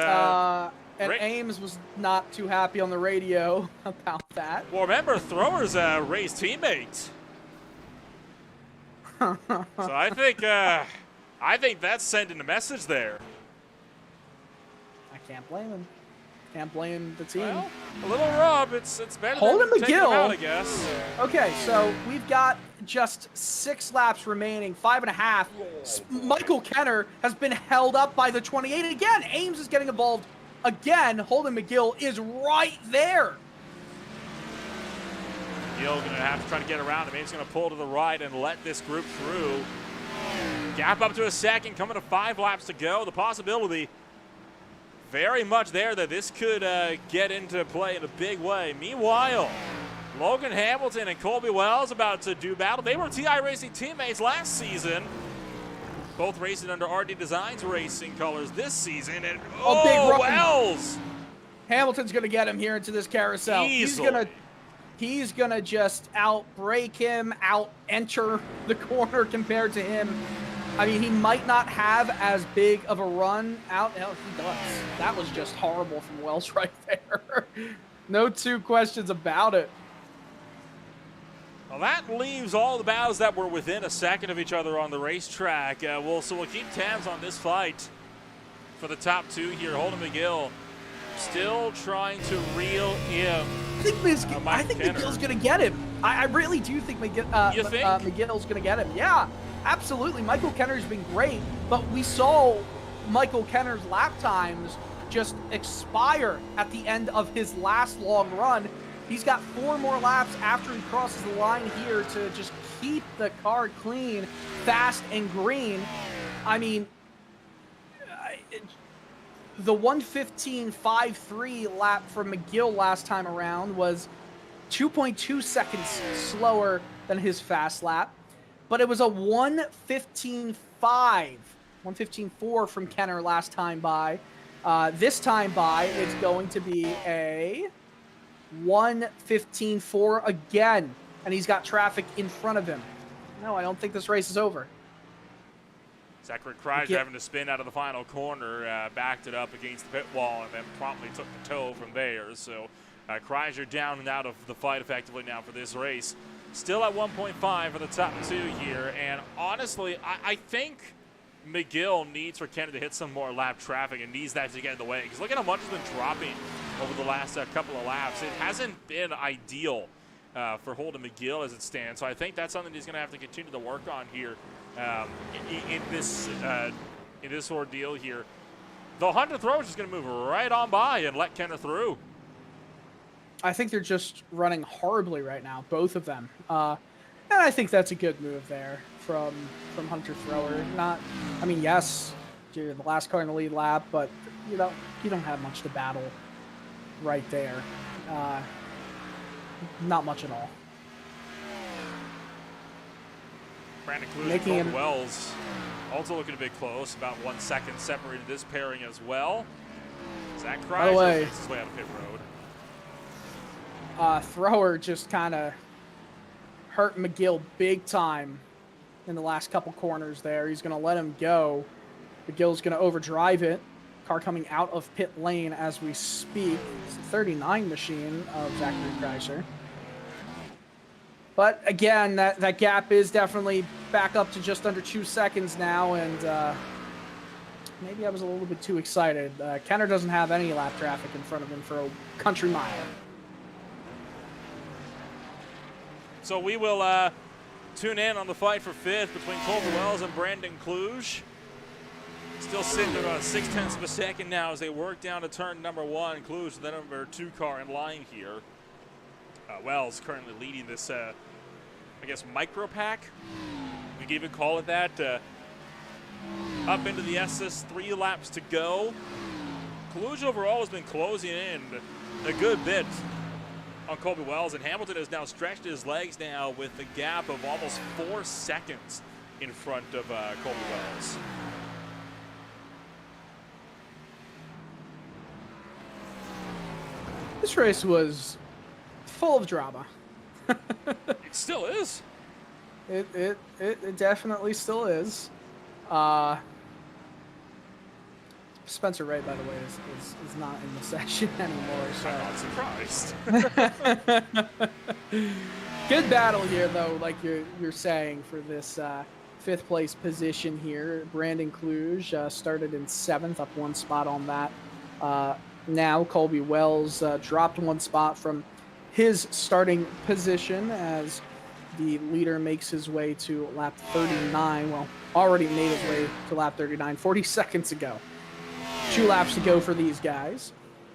And Ames was not too happy on the radio about that. Well, remember, Thrower's a race teammate. So I think that's sending a message there. I can't blame him. Can't blame the team. Well, a little rub. It's better Holden than taking him McGill. out, I guess. Okay, so we've got just 6 laps remaining, 5.5. Michael Kenner has been held up by the 28 again. Ames is getting involved. Again, Holden McGill is right there. McGill going to have to try to get around him. He's going to pull to the right and let this group through. Gap up to a second, coming to 5 laps to go. The possibility very much there that this could get into play in a big way. Meanwhile, Logan Hamilton and Colby Wells about to do battle. They were TI Racing teammates last season. Both racing under RD Designs racing colors this season. And big run. Wells! Hamilton's going to get him here into this carousel. Easily. He's gonna just out-brake him, out-enter the corner compared to him. I mean, he might not have as big of a run out. Hell, he does. That was just horrible from Wells right there. No two questions about it. Well, that leaves all the battles that were within a second of each other on the racetrack. So we'll keep tabs on this fight for the top 2 here. Holden McGill still trying to reel in. I think McGill's going to get him. I really do think McGill's going to get him. Yeah, absolutely. Michael Kenner's been great, but we saw Michael Kenner's lap times just expire at the end of his last long run. He's got 4 more laps after he crosses the line here to just keep the car clean, fast, and green. I mean, the 1:15.53 lap from McGill last time around was 2.2 seconds slower than his fast lap, but it was a 1:15.4 from Kenner last time by. This time by, it's going to be a 1:15.4 again, and he's got traffic in front of him. No, I don't think this race is over. Zachary Kreischer having to spin out of the final corner, backed it up against the pit wall, and then promptly took the tow from there. So Kreischer down and out of the fight effectively now for this race. Still at 1.5 for the top 2 here, and honestly, I think McGill needs for Kenner to hit some more lap traffic and needs that to get in the way, because look at how much he's been dropping over the last couple of laps. It hasn't been ideal for Holden McGill as it stands. So I think that's something he's going to have to continue to work on here in this ordeal here. The Honda throw is just going to move right on by and let Kenner through. I think they're just running horribly right now, both of them. And I think that's a good move there from Hunter Thrower. I mean, yes, you're the last car in the lead lap, but you don't have much to battle right there. Not much at all. Brandon Cluj and Colton Wells also looking a bit close, about 1 second separated this pairing as well. Zach Kreiser makes his way out of pit road. Thrower just kind of hurt McGill big time in the last couple corners there. He's going to let him go. McGill's going to overdrive it. Car coming out of pit lane as we speak. It's the 39 machine of Zachary Kreiser. But again, that gap is definitely back up to just under 2 seconds now, and maybe I was a little bit too excited. Kenner doesn't have any lap traffic in front of him for a country mile. So we will tune in on the fight for fifth between Colby Wells and Brandon Cluj. Still sitting at about 0.6 of a second now as they work down to turn number 1. Cluj, the number 2 car in line here. Wells currently leading this, I guess, micro pack. We can even call it that. Up into the SS, 3 laps to go. Cluj overall has been closing in a good bit on Colby Wells, and Hamilton has now stretched his legs now with a gap of almost 4 seconds in front of Colby Wells. This race was full of drama. It still is. It definitely still is. Spencer Ray, by the way, is not in the session anymore. So. I'm not surprised. Good battle here, though, like you're saying, for this 5th place position here. Brandon Cluj started in 7th, up 1 spot on that. Now Colby Wells dropped 1 spot from his starting position as the leader makes his way to lap 39. Well, already made his way to lap 39 40 seconds ago. 2 laps to go for these guys.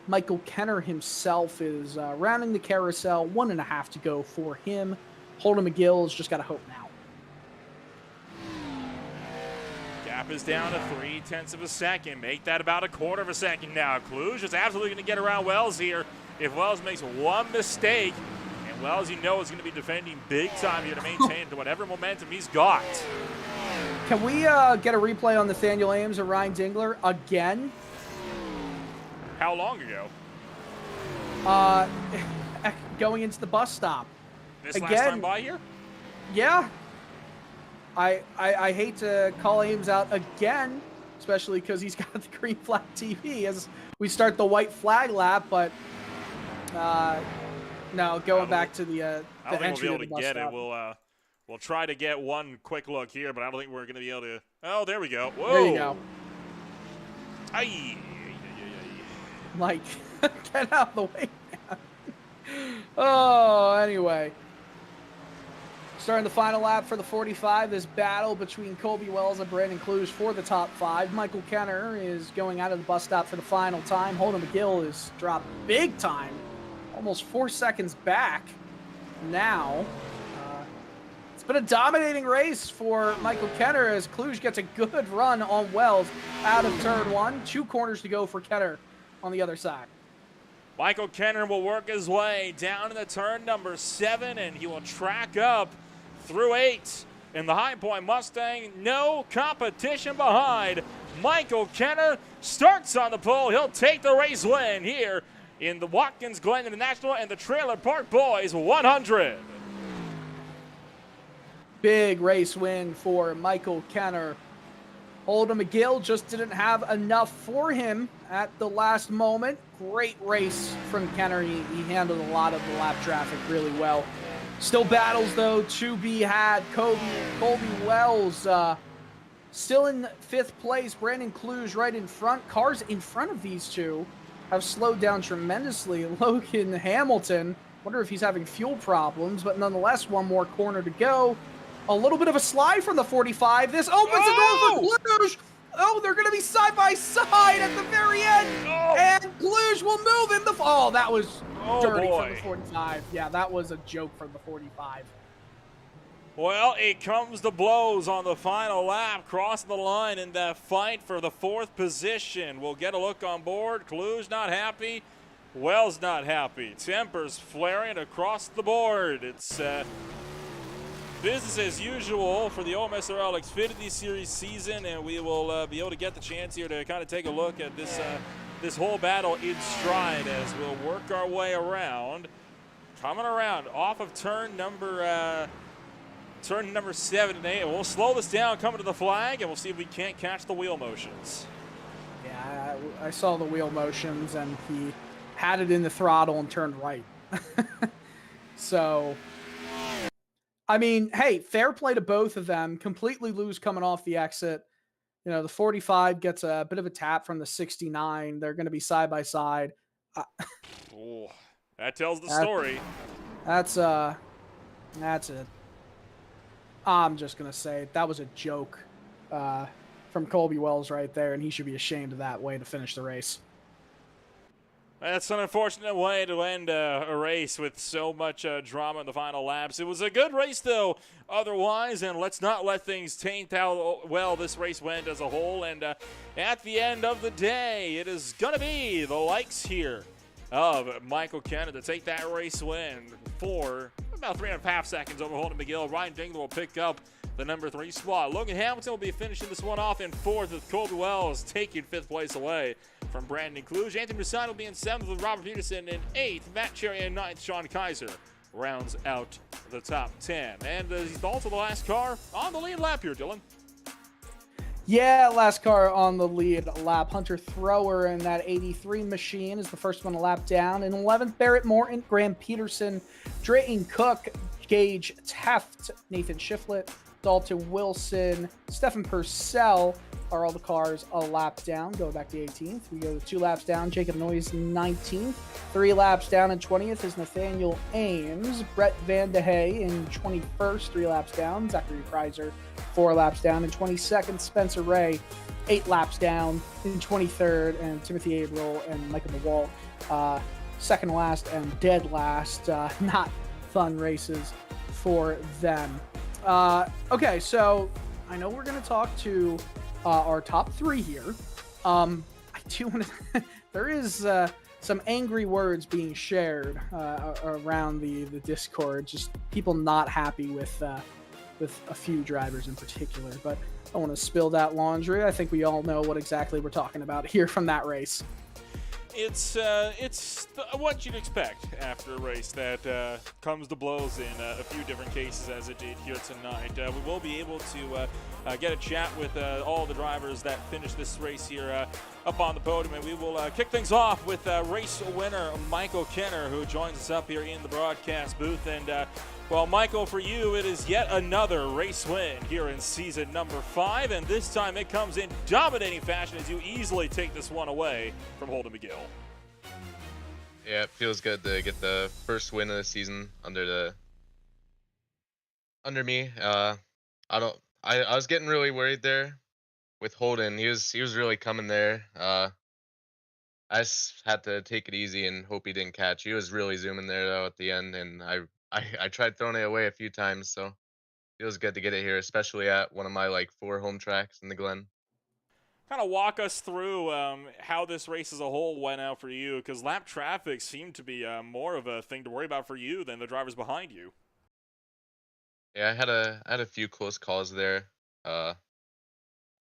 Michael Kenner himself is rounding the carousel, 1.5 to go for him. Holden McGill has just got to hope now. Gap is down to 0.3 of a second. Make that about 1/4 of a second now. Cluj is absolutely going to get around Wells here. If Wells makes 1 mistake, and Wells, you know, is going to be defending big time here to maintain whatever momentum he's got. Can we get a replay on Nathaniel Ames or Ryan Dingler again? How long ago? Going into the bus stop. This again, last time by here? Yeah. I hate to call Ames out again, especially because he's got the green flag TV as we start the white flag lap, but no, going back to the entry I don't think we'll be able to get stop. it. We'll try to get one quick look here, but I don't think we're going to be able to. Oh, there we go. Whoa. There you go. Aye. Like, get out of the way, man. Oh, anyway. Starting the final lap for the 45, this battle between Colby Wells and Brandon Cluj for the top 5. Michael Kenner is going out of the bus stop for the final time. Holden McGill is dropped big time, almost 4 seconds back now. It's been a dominating race for Michael Kenner as Cluj gets a good run on Wells out of turn 1. 2 corners to go for Kenner on the other side. Michael Kenner will work his way down in the turn number 7, and he will track up through 8. In the High Point Mustang, no competition behind. Michael Kenner starts on the pole. He'll take the race win here in the Watkins Glen International and the Trailer Park Boys 100. Big race win for Michael Kenner. Holden McGill just didn't have enough for him at the last moment. Great race from Kenner. He handled a lot of the lap traffic really well. Still battles, though, to be had. Colby Wells still in 5th place. Brandon Cluj right in front. Cars in front of these two have slowed down tremendously. Logan Hamilton, wonder if he's having fuel problems, but nonetheless, one more corner to go. A little bit of a slide from the 45. This opens the door for Cluj. Oh, they're going to be side by side at the very end. And Cluj will move in the. Oh, that was dirty from the 45. Yeah, that was a joke from the 45. Well, it comes to blows on the final lap, crossing the line in that fight for the 4th position. We'll get a look on board. Cluj not happy. Wells not happy. Tempers flaring across the board. It's business as usual for the OMSRL Xfinity Series season, and we will be able to get the chance here to kind of take a look at this whole battle in stride as we'll work our way around. Coming around off of turn number 7 and 8. We'll slow this down coming to the flag, and we'll see if we can't catch the wheel motions. Yeah, I saw the wheel motions, and he had it in the throttle and turned right. So, I mean, hey, fair play to both of them. Completely lose coming off the exit. You know, the 45 gets a bit of a tap from the 69. They're going to be side by side. Oh, that tells the story. That's it. I'm just going to say that was a joke from Colby Wells right there, and he should be ashamed of that way to finish the race. That's an unfortunate way to end a race with so much drama in the final laps. It was a good race, though, otherwise, and let's not let things taint how well this race went as a whole. And at the end of the day, it is going to be the likes here of Michael Kenner to take that race win for about 3.5 seconds over Holden McGill. Ryan Dingler will pick up the number 3 spot. Logan Hamilton will be finishing this one off in 4th, with Colby Wells taking 5th place away from Brandon Cluj. Anthony Mussine will be in 7th with Robert Peterson in 8th. Matt Cherry in 9th. Sean Kaiser rounds out the top 10. And he's also the last car on the lead lap here, Dylan. Yeah, last car on the lead lap. Hunter Thrower in that 83 machine is the first one to lap down. In 11th, Barrett Morton, Graham Peterson, Drayton Cook, Gage Teft, Nathan Shiflett, Dalton Wilson, Stephen Purcell are all the cars a lap down. Go back to 18th. We go to 2 laps down. Jacob Noyes 19th. 3 laps down in 20th is Nathaniel Ames. Brett Van de Hey in 21st. 3 laps down. Zachary Kreiser 4 laps down. In 22nd, Spencer Ray 8 laps down. In 23rd, and Timothy Averill and Michael DeWalt second last and dead last. Not fun races for them. Okay, so I know we're going to talk to our top 3 here. I do want to. There is some angry words being shared around the Discord. Just people not happy with a few drivers in particular. But I don't want to spill that laundry. I think we all know what exactly we're talking about here from that race. It's what you'd expect after a race that comes to blows in a few different cases, as it did here tonight. We will be able to get a chat with all the drivers that finished this race here up on the podium, and we will kick things off with race winner Michael Kenner, who joins us up here in the broadcast booth. And well, Michael, for you, it is yet another race win here in season number 5, and this time it comes in dominating fashion as you easily take this one away from Holden McGill. Yeah, it feels good to get the first win of the season under me. I was getting really worried there with Holden. He was really coming there. I just had to take it easy and hope he didn't catch. He was really zooming there though at the end, and I tried throwing it away a few times, so it feels good to get it here, especially at one of my 4 home tracks in the Glen. Kind of walk us through how this race as a whole went out for you, because lap traffic seemed to be more of a thing to worry about for you than the drivers behind you. Yeah, I had a few close calls there. Other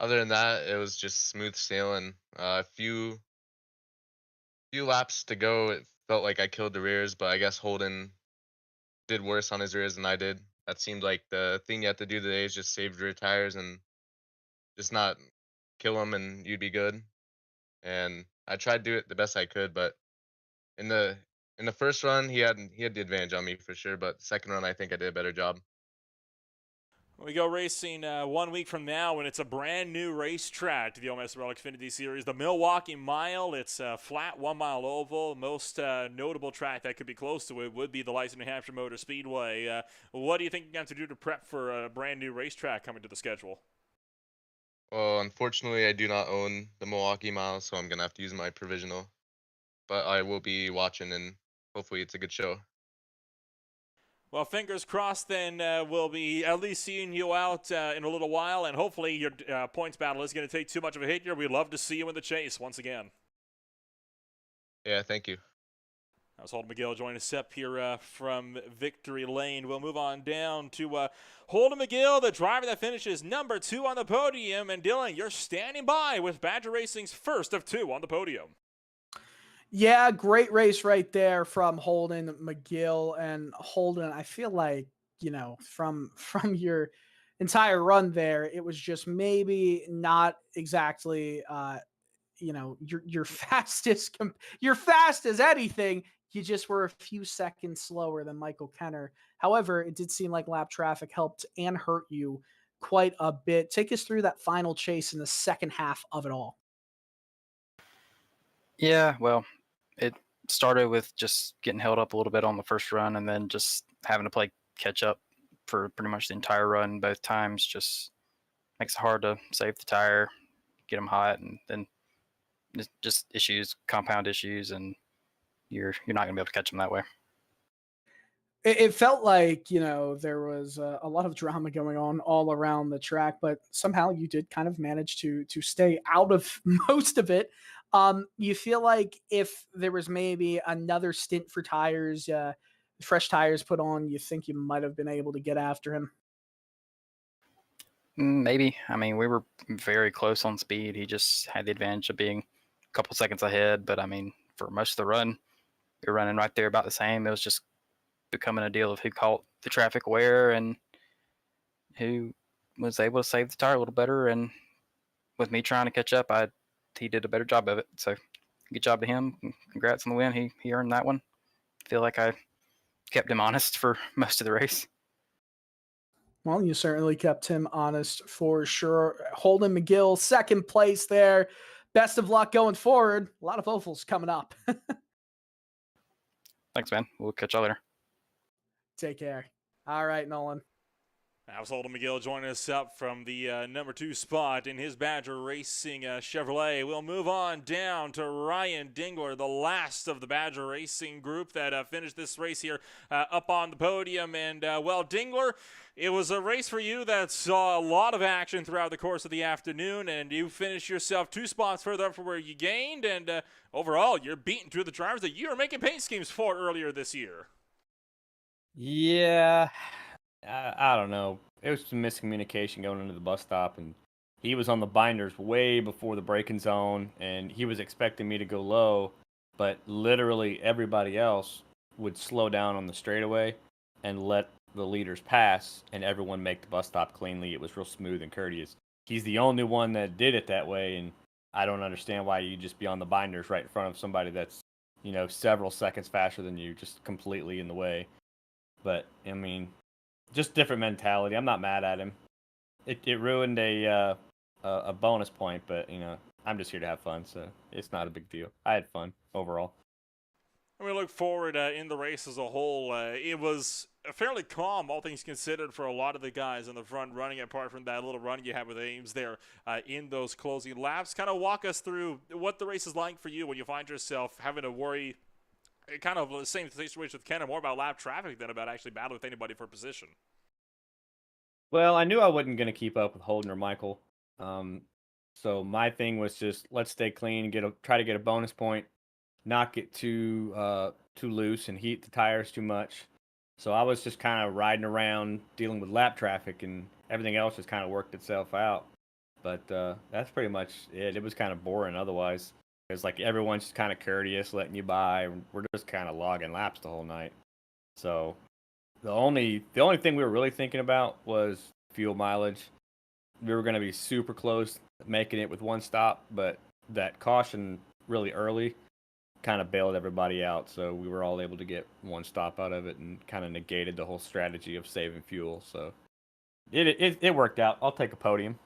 than that, it was just smooth sailing. A few laps to go, it felt like I killed the rears, but I guess Holden did worse on his rears than I did. That seemed like the thing you have to do today is just save your tires and just not kill him, and you'd be good. And I tried to do it the best I could, but in the first run, he had the advantage on me for sure. But the second run, I think I did a better job. We go racing 1 week from now when it's a brand new racetrack to the OMSRL Xfinity Series, the Milwaukee Mile. It's a flat 1 mile oval. Most notable track that could be close to it would be the Lights, New Hampshire Motor Speedway. What do you think you're going to have to do to prep for a brand new racetrack coming to the schedule? Well, unfortunately, I do not own the Milwaukee Mile, so I'm gonna have to use my provisional. But I will be watching, and hopefully it's a good show. Well, fingers crossed then we'll be at least seeing you out in a little while, and hopefully your points battle isn't going to take too much of a hit here. We'd love to see you in the chase once again. Yeah, thank you. That was Holden McGill joining us up here from Victory Lane. We'll move on down to Holden McGill, the driver that finishes number 2 on the podium. And Dylan, you're standing by with Badger Racing's first of 2 on the podium. Yeah, great race right there from Holden McGill. And Holden, I feel like, from your entire run there, it was just maybe not exactly your fastest you're fast as anything. You just were a few seconds slower than Michael Kenner. However, it did seem like lap traffic helped and hurt you quite a bit. Take us through that final chase in the second half of it all. Yeah, well, it started with just getting held up a little bit on the first run and then just having to play catch up for pretty much the entire run both times. Just makes it hard to save the tire, get them hot, and then just issues, compound issues, and you're not going to be able to catch them that way. It felt like, there was a lot of drama going on all around the track, but somehow you did kind of manage to stay out of most of it. You feel like if there was maybe another stint for tires, fresh tires put on, you think you might have been able to get after him? Maybe. I mean, we were very close on speed. He just had the advantage of being a couple seconds ahead. But I mean, for most of the run, we were running right there about the same. It was just becoming a deal of who caught the traffic where and who was able to save the tire a little better. And with me trying to catch up, he did a better job of it. So good job to him. Congrats on the win. He earned that one. I feel like I kept him honest for most of the race. Well, you certainly kept him honest for sure. Holden McGill, second place there. Best of luck going forward. A lot of ovals coming up. Thanks, man. We'll catch y'all later. Take care. All right, Nolan. That was Holden McGill joining us up from the number 2 spot in his Badger Racing Chevrolet. We'll move on down to Ryan Dingler, the last of the Badger Racing group that finished this race here up on the podium. And, well, Dingler, it was a race for you that saw a lot of action throughout the course of the afternoon, and you finished yourself 2 spots further up from where you gained. And overall, you're beating 2 of the drivers that you were making paint schemes for earlier this year. Yeah, I don't know. It was some miscommunication going into the bus stop, and he was on the binders way before the braking zone, and he was expecting me to go low, but literally everybody else would slow down on the straightaway and let the leaders pass, and everyone make the bus stop cleanly. It was real smooth and courteous. He's the only one that did it that way, and I don't understand why you just be on the binders right in front of somebody that's, several seconds faster than you, just completely in the way. But, I mean, just different mentality. I'm not mad at him. It ruined a bonus point, but, I'm just here to have fun, so it's not a big deal. I had fun overall. And we look forward in the race as a whole. It was fairly calm, all things considered, for a lot of the guys in the front running, apart from that little run you had with Ames there in those closing laps. Kind of walk us through what the race is like for you when you find yourself having to worry kind of the same situation with Ken, more about lap traffic than about actually battling with anybody for position. Well, I knew I wasn't going to keep up with Holden or Michael. So my thing was just let's stay clean, try to get a bonus point, not get too loose and heat the tires too much. So I was just kind of riding around dealing with lap traffic, and everything else just kind of worked itself out. But that's pretty much it. It was kind of boring otherwise. It's like everyone's just kind of courteous, letting you by. We're just kind of logging laps the whole night. So the only thing we were really thinking about was fuel mileage. We were going to be super close making it with one stop, but that caution really early kind of bailed everybody out. So we were all able to get one stop out of it and kind of negated the whole strategy of saving fuel. So it worked out. I'll take a podium.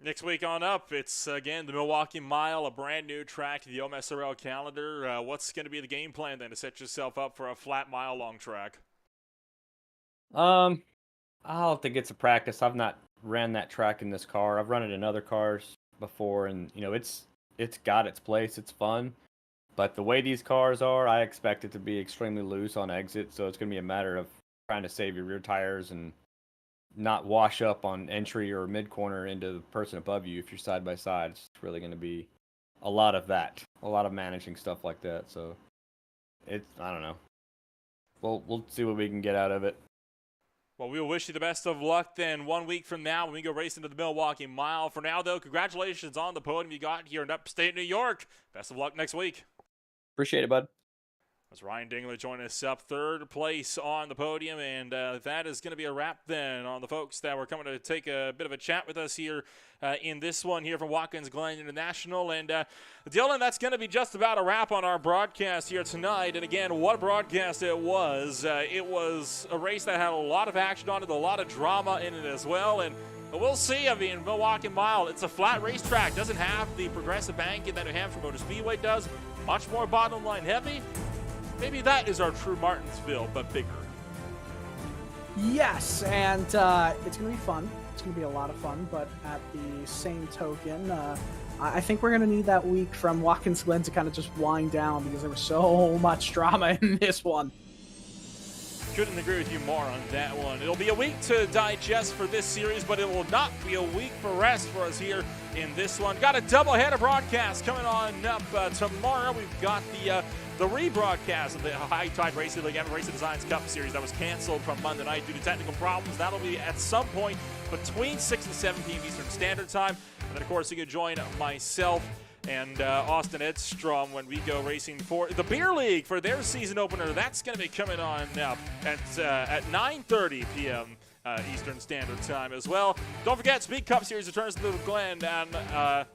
Next week on up, it's again the Milwaukee Mile, a brand new track to the OMSRL calendar. What's going to be the game plan then to set yourself up for a flat mile-long track? I'll have to get some practice. I've not ran that track in this car. I've run it in other cars before, and it's got its place. It's fun, but the way these cars are, I expect it to be extremely loose on exit. So it's going to be a matter of trying to save your rear tires and not wash up on entry or mid corner into the person above you if you're side by side. It's really going to be a lot of that, a lot of managing stuff like that. So I don't know. We'll see what we can get out of it. Well, we'll wish you the best of luck then 1 week from now when we go racing to the Milwaukee Mile. For now, though, congratulations on the podium you got here in upstate New York. Best of luck next week. Appreciate it, bud. As Ryan Dingler joined us up third place on the podium, and that is going to be a wrap then on the folks that were coming to take a bit of a chat with us here in this one here from Watkins Glen International. And Dylan, that's going to be just about a wrap on our broadcast here tonight. And again, what a broadcast it was. It was a race that had a lot of action on it, a lot of drama in it as well. And we'll see. I mean, Milwaukee Mile, it's a flat racetrack. Doesn't have the progressive banking that New Hampshire Motor Speedway does. Much more bottom line heavy. Maybe that is our true Martinsville, but bigger. Yes, and it's going to be fun. It's going to be a lot of fun, but at the same token, I think we're going to need that week from Watkins Glen to kind of just wind down because there was so much drama in this one. Couldn't agree with you more on that one. It'll be a week to digest for this series, but it will not be a week for rest for us here in this one. Got a doubleheader broadcast coming on up tomorrow. We've got the rebroadcast of the High Tide Racing League and Racing Designs Cup Series that was canceled from Monday night due to technical problems. That'll be at some point between 6 and 7 p.m. Eastern Standard Time. And then, of course, you can join myself and Austin Edstrom when we go racing for the Beer League for their season opener. That's going to be coming on up at 9:30 p.m. Eastern Standard Time as well. Don't forget, Speed Cup Series returns to the Glen and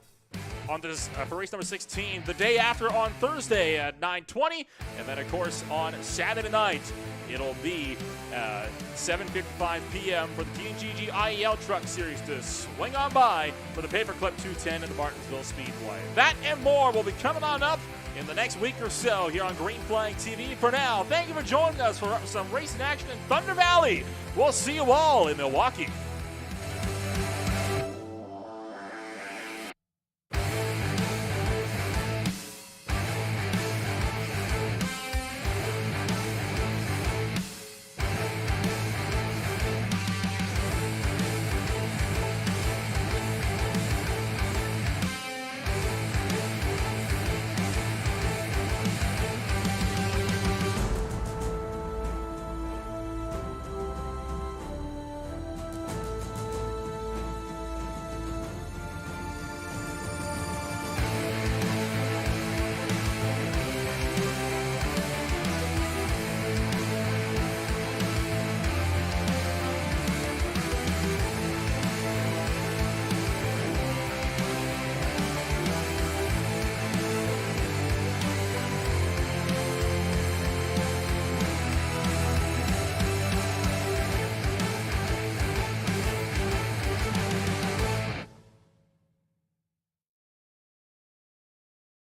on this for race number 16 the day after on Thursday at 9:20, and then of course on Saturday night it'll be 7:55 p.m. for the TNGG IEL Truck Series to swing on by for the Paperclip 210 in the Martinsville Speedway. That and more will be coming on up in the next week or so here on Green Flag TV. For now, thank you for joining us for some racing action in Thunder Valley. We'll see you all in Milwaukee.